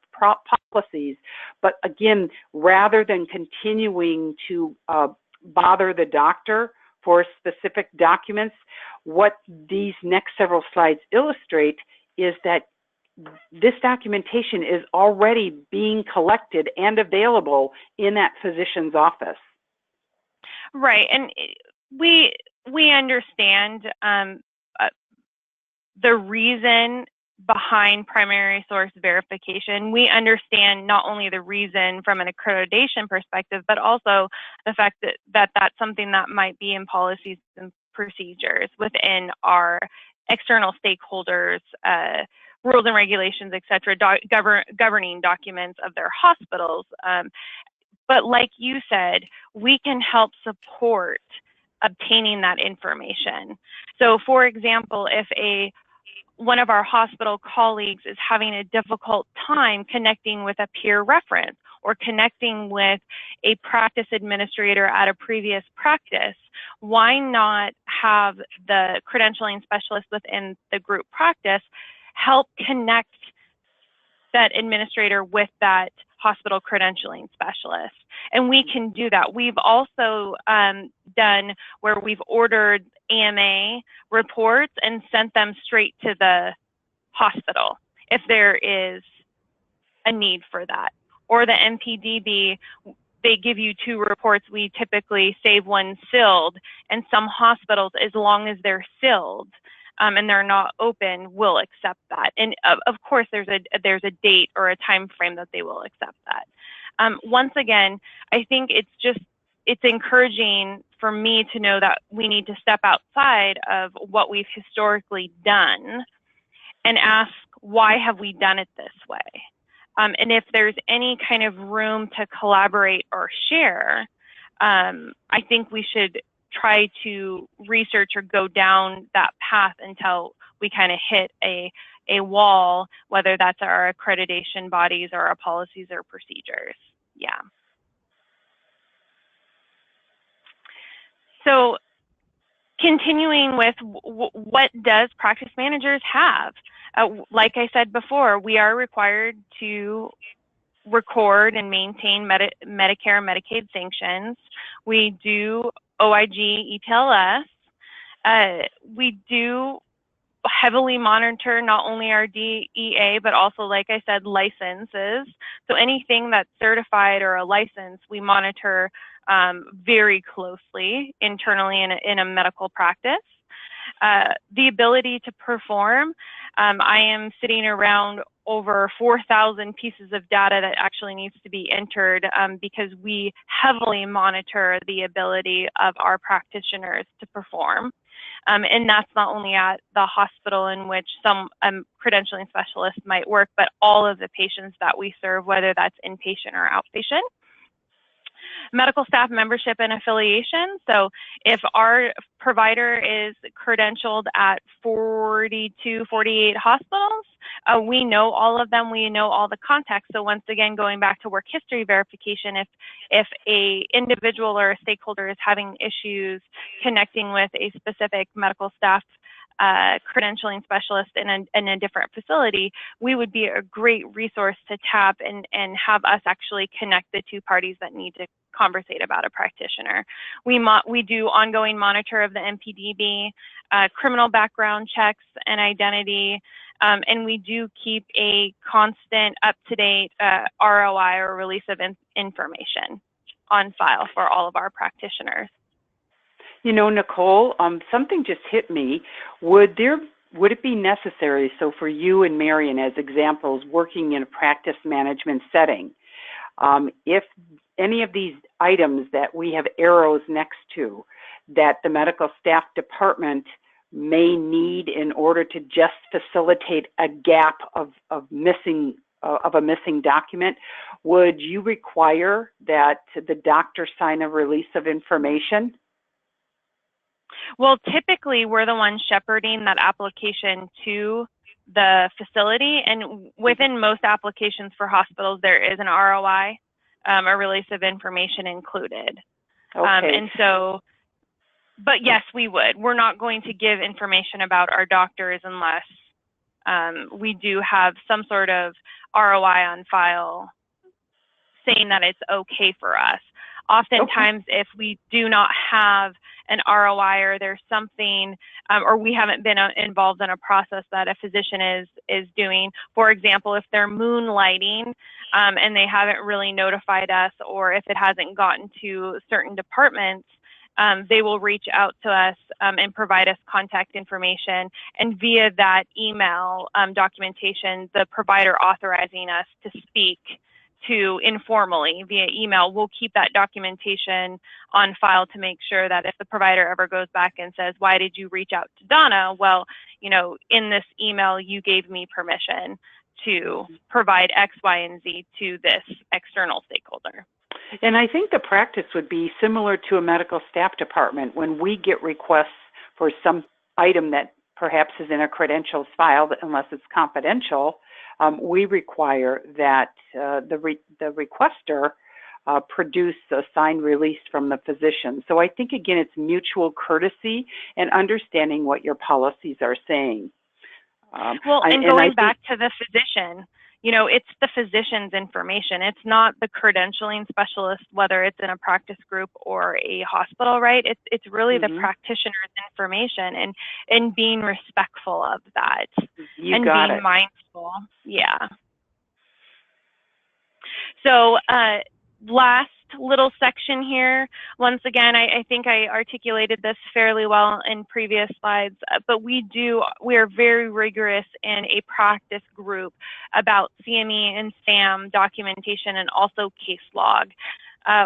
policies. But again, rather than continuing to bother the doctor for specific documents, what these next several slides illustrate is that this documentation is already being collected and available in that physician's office. Right, and we understand the reason behind primary source verification. We understand not only the reason from an accreditation perspective, but also the fact that that's something that might be in policies and procedures within our external stakeholders, rules and regulations, et cetera, governing documents of their hospitals. But like you said, we can help support obtaining that information. So for example, if one of our hospital colleagues is having a difficult time connecting with a peer reference or connecting with a practice administrator at a previous practice, why not have the credentialing specialist within the group practice help connect that administrator with that hospital credentialing specialist? And we can do that. We've also done where we've ordered AMA reports and sent them straight to the hospital if there is a need for that. Or the NPDB, they give you 2 reports. We typically save one sealed, and some hospitals, as long as they're sealed, and they're not open, will accept that. And of course, there's a date or a time frame that they will accept that. Once again, I think it's encouraging for me to know that we need to step outside of what we've historically done and ask, why have we done it this way? And if there's any kind of room to collaborate or share, I think we should try to research or go down that path until we kind of hit a wall, whether that's our accreditation bodies or our policies or procedures. Yeah. continuing with what does practice managers have? Like I said before, we are required to record and maintain Medicare and Medicaid sanctions. We do OIG ETLS. We do heavily monitor not only our DEA, but also, like I said, licenses. So anything that's certified or a license, we monitor very closely internally in a medical practice. The ability to perform, I am sitting around over 4,000 pieces of data that actually needs to be entered because we heavily monitor the ability of our practitioners to perform. And that's not only at the hospital in which some credentialing specialists might work, but all of the patients that we serve, whether that's inpatient or outpatient. Medical staff membership and affiliation. So if our provider is credentialed at 42, 48 hospitals, we know all of them, we know all the contacts. So once again, going back to work history verification, if a individual or a stakeholder is having issues connecting with a specific medical staff credentialing specialist in a different facility, we would be a great resource to tap and have us actually connect the two parties that need to conversate about a practitioner. We do ongoing monitor of the MPDB, criminal background checks and identity, and we do keep a constant up-to-date ROI or release of information on file for all of our practitioners. You know, Nicole, something just hit me. Would it be necessary, so for you and Marion as examples, working in a practice management setting, if any of these items that we have arrows next to that the medical staff department may need in order to just facilitate a gap of a missing document, would you require that the doctor sign a release of information? Well, typically we're the ones shepherding that application to the facility, and within most applications for hospitals, there is an ROI, a release of information included. Okay. And so, but yes, we would. We're not going to give information about our doctors unless we do have some sort of ROI on file saying that it's okay for us. Oftentimes, if we do not have an ROI or there's something, or we haven't been involved in a process that a physician is doing, for example, if they're moonlighting and they haven't really notified us, or if it hasn't gotten to certain departments, they will reach out to us and provide us contact information. And via that email documentation, the provider authorizing us to speak to informally via email, we'll keep that documentation on file to make sure that if the provider ever goes back and says, why did you reach out to Donna? Well, you know, in this email, you gave me permission to provide X, Y, and Z to this external stakeholder. And I think the practice would be similar to a medical staff department. When we get requests for some item that perhaps is in a credentials file, unless it's confidential, we require that the requester produce a signed release from the physician. So I think, again, it's mutual courtesy and understanding what your policies are saying. And going back to the physician, you know, it's the physician's information. It's not the credentialing specialist, whether it's in a practice group or a hospital, right? It's really the practitioner's information and being respectful of that and being mindful. Yeah. So last little section here, once again, I think I articulated this fairly well in previous slides, but we are very rigorous in a practice group about CME and SAM documentation and also case log.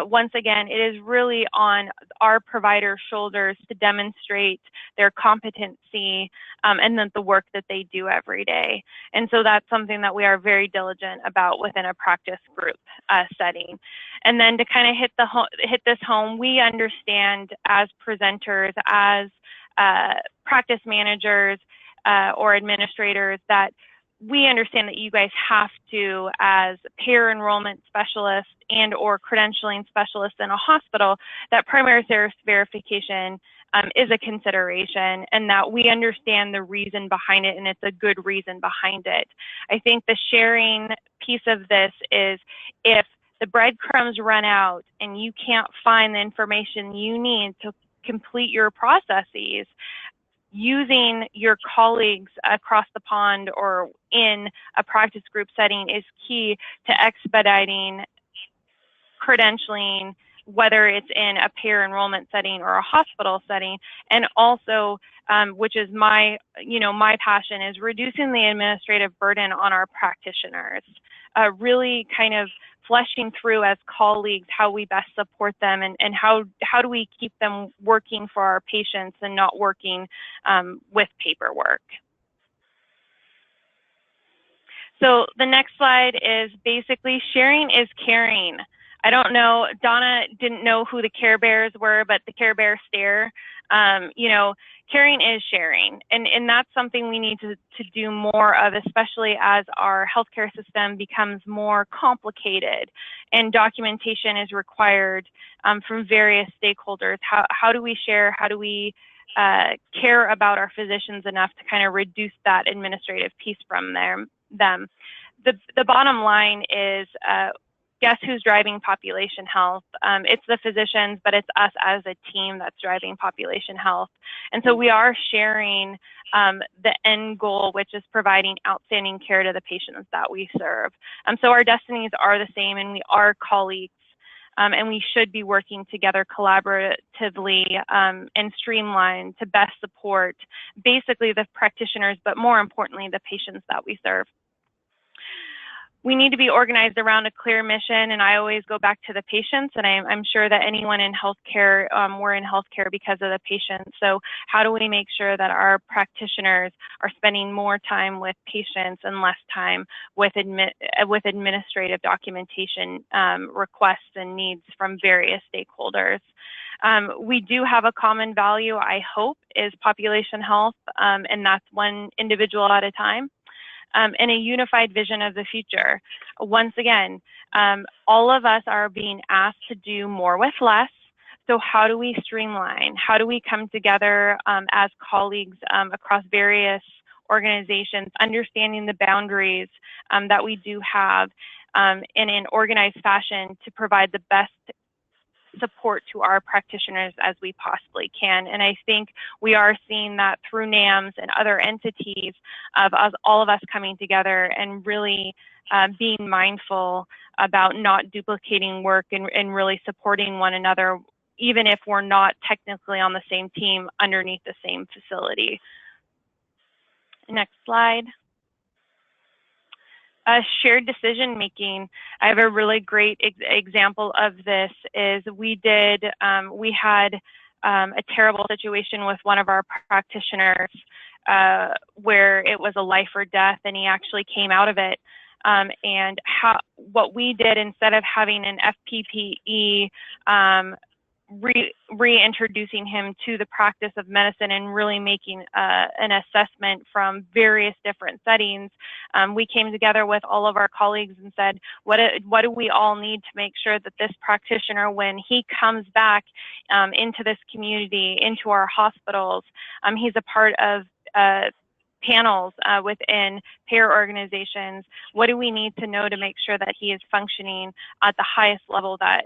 Once again, it is really on our provider shoulders to demonstrate their competency and the work that they do every day. And so that's something that we are very diligent about within a practice group setting. And then to kind of hit this home, we understand as presenters, as practice managers or administrators, that we understand that you guys have to, as payer enrollment specialists and or credentialing specialists in a hospital, that primary service verification is a consideration, and that we understand the reason behind it, and it's a good reason behind it. I think the sharing piece of this is, if the breadcrumbs run out and you can't find the information you need to complete your processes, using your colleagues across the pond or in a practice group setting is key to expediting credentialing, whether it's in a payer enrollment setting or a hospital setting. And also, which is my passion, is reducing the administrative burden on our practitioners, really kind of fleshing through as colleagues how we best support them, and how do we keep them working for our patients and not working with paperwork. So the next slide is basically sharing is caring. I don't know, Donna didn't know who the Care Bears were, but the Care Bear stare, caring is sharing. And that's something we need to do more of, especially as our healthcare system becomes more complicated and documentation is required from various stakeholders. How do we share? How do we care about our physicians enough to kind of reduce that administrative piece from them? The bottom line is, guess who's driving population health? It's the physicians, but it's us as a team that's driving population health. And so we are sharing the end goal, which is providing outstanding care to the patients that we serve. So our destinies are the same, and we are colleagues, and we should be working together collaboratively and streamlined to best support basically the practitioners, but more importantly, the patients that we serve. We need to be organized around a clear mission, and I always go back to the patients, and I'm sure that anyone in healthcare, we're in healthcare because of the patients. So how do we make sure that our practitioners are spending more time with patients and less time with administrative documentation requests and needs from various stakeholders? We do have a common value, I hope, is population health, and that's one individual at a time. And a unified vision of the future. Once again, all of us are being asked to do more with less. So how do we streamline? How do we come together as colleagues across various organizations, understanding the boundaries that we do have in an organized fashion to provide the best support to our practitioners as we possibly can. And I think we are seeing that through NAMS and other entities of us, all of us coming together and really being mindful about not duplicating work and really supporting one another, even if we're not technically on the same team underneath the same facility. Next slide. Shared decision making. I have a really great example of this. Is we had a terrible situation with one of our practitioners where it was a life or death, and he actually came out of it. And what we did, instead of having an FPPE reintroducing him to the practice of medicine and really making an assessment from various different settings, we came together with all of our colleagues and said, what do we all need to make sure that this practitioner, when he comes back into this community, into our hospitals, he's a part of panels within payer organizations. What do we need to know to make sure that he is functioning at the highest level, that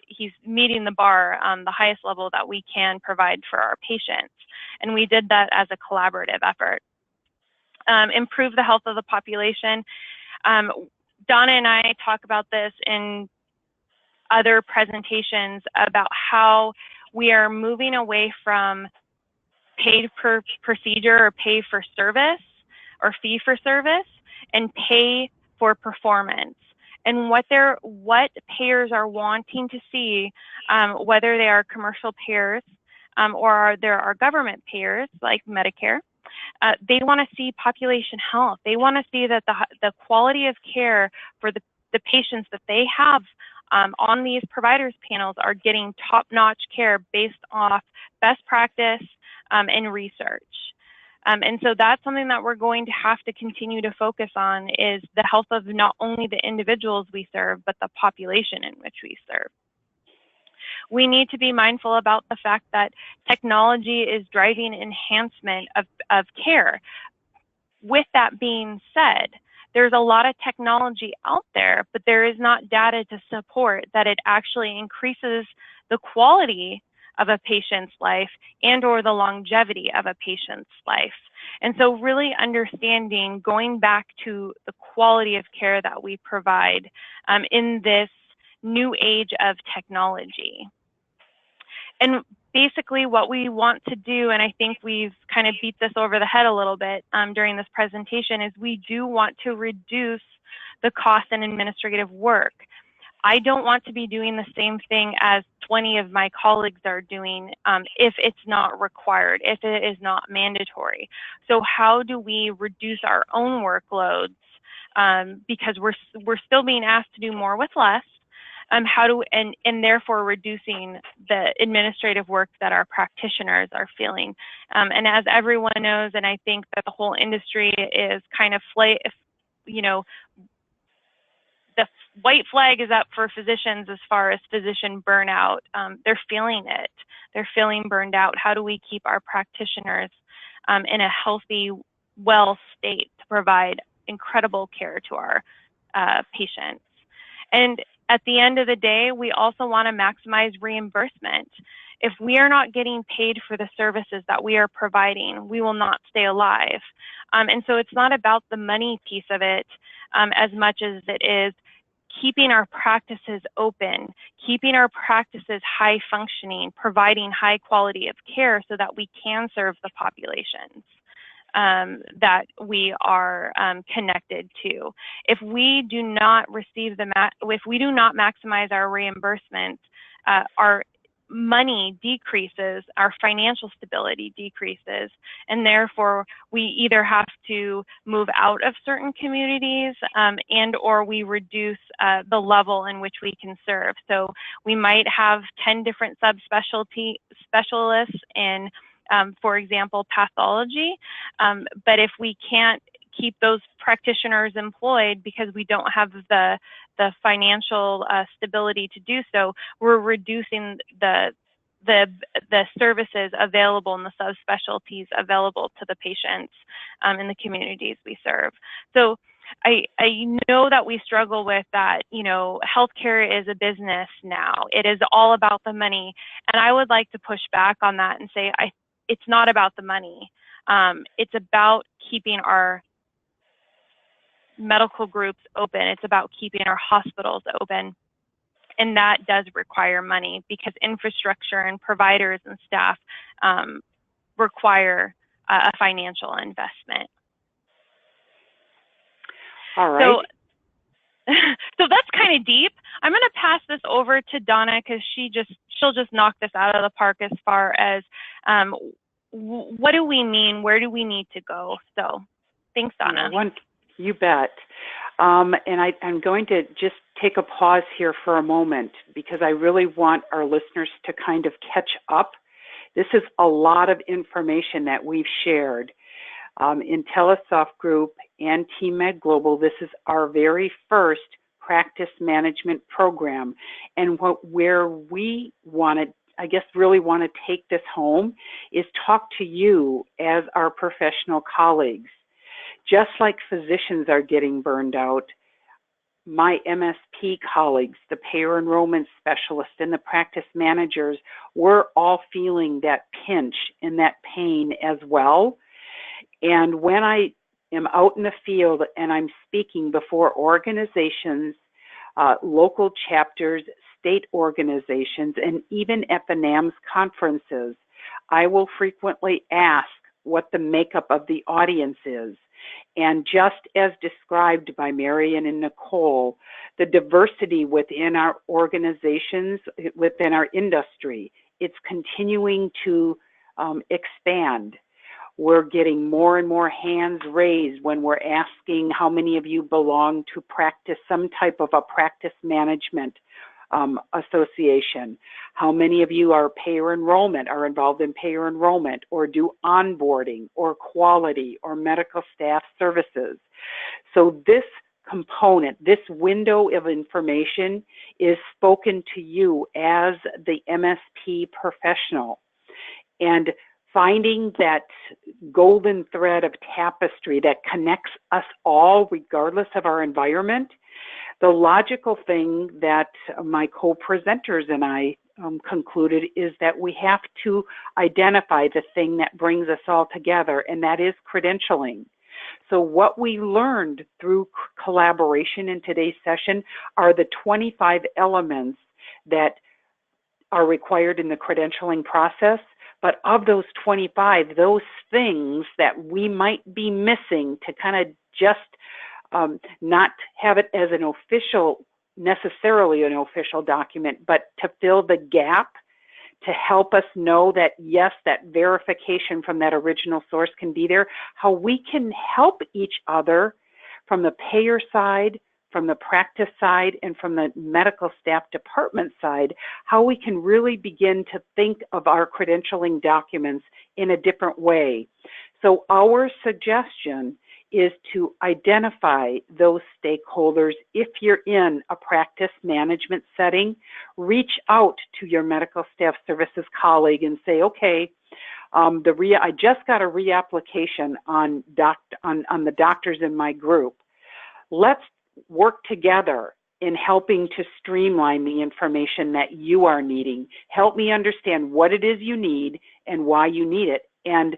he's meeting the bar, the highest level that we can provide for our patients? And we did that as a collaborative effort. Improve the health of the population. Donna and I talk about this in other presentations about how we are moving away from paid per procedure or pay for service or fee for service, and pay for performance. And what payers are wanting to see, whether they are commercial payers or there are government payers like Medicare, they want to see population health. They want to see that the quality of care for the patients that they have on these providers panels are getting top-notch care based off best practice and research. And so that's something that we're going to have to continue to focus on, is the health of not only the individuals we serve, but the population in which we serve. We need to be mindful about the fact that technology is driving enhancement of care. With that being said, there's a lot of technology out there, but there is not data to support that it actually increases the quality of a patient's life and or the longevity of a patient's life. And so really understanding, going back to the quality of care that we provide in this new age of technology. And basically what we want to do, and I think we've kind of beat this over the head a little bit during this presentation, is we do want to reduce the cost and administrative work. I don't want to be doing the same thing as 20 of my colleagues are doing if it's not required, if it is not mandatory. So how do we reduce our own workloads because we're still being asked to do more with less? And therefore reducing the administrative work that our practitioners are feeling. And as everyone knows, and I think that the whole industry is kind of, the white flag is up for physicians as far as physician burnout. They're feeling it. They're feeling burned out. How do we keep our practitioners in a healthy, well state to provide incredible care to our patients? And at the end of the day, we also want to maximize reimbursement. If we are not getting paid for the services that we are providing, we will not stay alive. And so it's not about the money piece of it as much as it is keeping our practices open, keeping our practices high functioning, providing high quality of care so that we can serve the populations that we are connected to. If we do not receive if we do not maximize our reimbursements, our money decreases, our financial stability decreases, and therefore we either have to move out of certain communities and or we reduce the level in which we can serve. So we might have 10 different subspecialty specialists in for example, pathology. But if we can't keep those practitioners employed because we don't have the financial stability to do so, we're reducing the services available and the subspecialties available to the patients in the communities we serve. So I know that we struggle with that, healthcare is a business now. It is all about the money. And I would like to push back on that and say, it's not about the money. It's about keeping our medical groups open. It's about keeping our hospitals open. And that does require money because infrastructure and providers and staff require a financial investment. All right. So that's kind of deep. I'm going to pass this over to Donna because she'll just knock this out of the park as far as what do we mean? Where do we need to go? So thanks, Donna. You bet. And I'm going to just take a pause here for a moment because I really want our listeners to kind of catch up. This is a lot of information that we've shared. In Telesoft Group and Team Med Global, this is our very first practice management program. And where we really want to take this home is talk to you as our professional colleagues. Just like physicians are getting burned out, my MSP colleagues, the payer enrollment specialists, and the practice managers, we're all feeling that pinch and that pain as well. And when I am out in the field and I'm speaking before organizations, local chapters, state organizations, and even at the NAMS conferences, I will frequently ask what the makeup of the audience is. And just as described by Marion and Nicole, the diversity within our organizations, within our industry, it's continuing to expand. We're getting more and more hands raised when we're asking how many of you belong to practice some type of a practice management association? How many of you are payer enrollment, are involved in payer enrollment, or do onboarding, or quality, or medical staff services? So this component, this window of information is spoken to you as the MSP professional. And finding that golden thread of tapestry that connects us all regardless of our environment, the logical thing that my co-presenters and I concluded is that we have to identify the thing that brings us all together, and that is credentialing. So what we learned through collaboration in today's session are the 25 elements that are required in the credentialing process. But of those 25, those things that we might be missing to kind of just not have it as an official, necessarily an official document, but to fill the gap, to help us know that, yes, that verification from that original source can be there, how we can help each other from the payer side, from the practice side, and from the medical staff department side, how we can really begin to think of our credentialing documents in a different way. So our suggestion is to identify those stakeholders. If you're in a practice management setting, reach out to your medical staff services colleague and say, okay, I just got a reapplication on the doctors in my group. Let's work together in helping to streamline the information that you are needing. Help me understand what it is you need and why you need it. And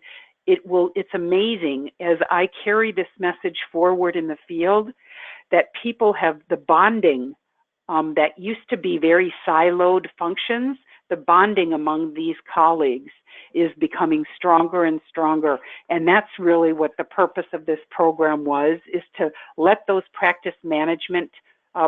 it's amazing as I carry this message forward in the field that people have the bonding that used to be very siloed functions. The bonding among these colleagues is becoming stronger and stronger. And that's really what the purpose of this program was, is to let those practice management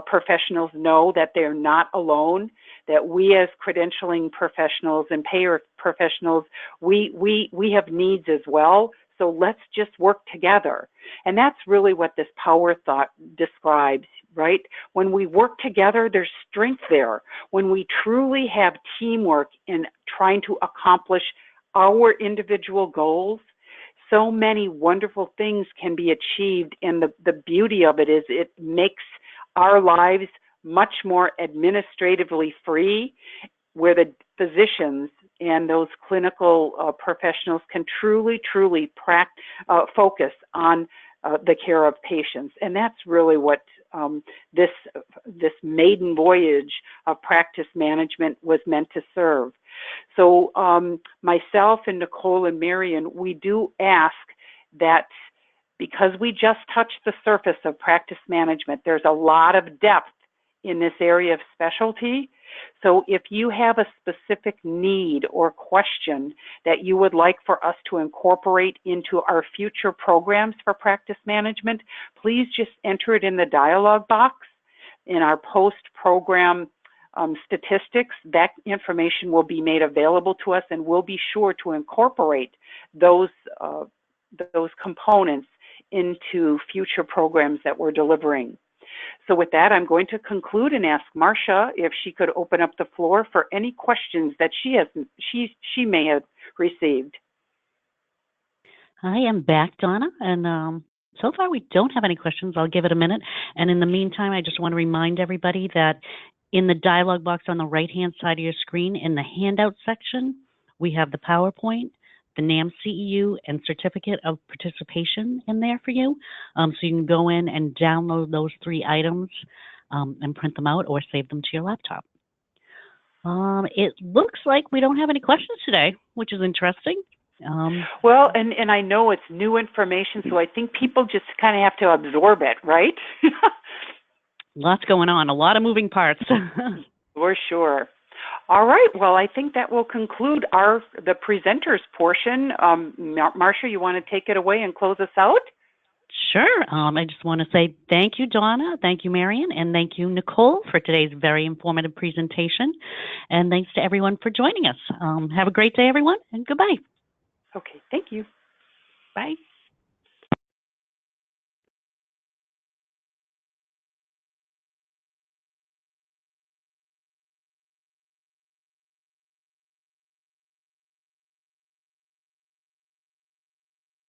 professionals know that they're not alone, that we as credentialing professionals and payer professionals, we have needs as well. So let's just work together. And that's really what this power thought describes, right? When we work together, there's strength there. When we truly have teamwork in trying to accomplish our individual goals, so many wonderful things can be achieved. And the beauty of it is it makes our lives much more administratively free, where the physicians and those clinical professionals can truly focus on the care of patients. And that's really what this maiden voyage of practice management was meant to serve. So myself and Nicole and Marion, we do ask that, because we just touched the surface of practice management, there's a lot of depth in this area of specialty. So if you have a specific need or question that you would like for us to incorporate into our future programs for practice management, please just enter it in the dialog box in our post-program statistics. That information will be made available to us, and we'll be sure to incorporate those components into future programs that we're delivering. So with that, I'm going to conclude and ask Marcia if she could open up the floor for any questions that she may have received. I am back, Donna, and so far we don't have any questions. I'll give it a minute. And in the meantime, I just want to remind everybody that in the dialog box on the right-hand side of your screen, in the handout section, we have the PowerPoint, the NAM CEU, and Certificate of Participation in there for you. So you can go in and download those 3 items and print them out or save them to your laptop. It looks like we don't have any questions today, which is interesting. Well, and I know it's new information, so I think people just kind of have to absorb it, right? Lots going on, a lot of moving parts. For sure. All right. Well, I think that will conclude the presenters portion. Marcia, you want to take it away and close us out? Sure. I just want to say thank you, Donna. Thank you, Marion. And thank you, Nicole, for today's very informative presentation. And thanks to everyone for joining us. Have a great day, everyone, and goodbye. Okay. Thank you. Bye.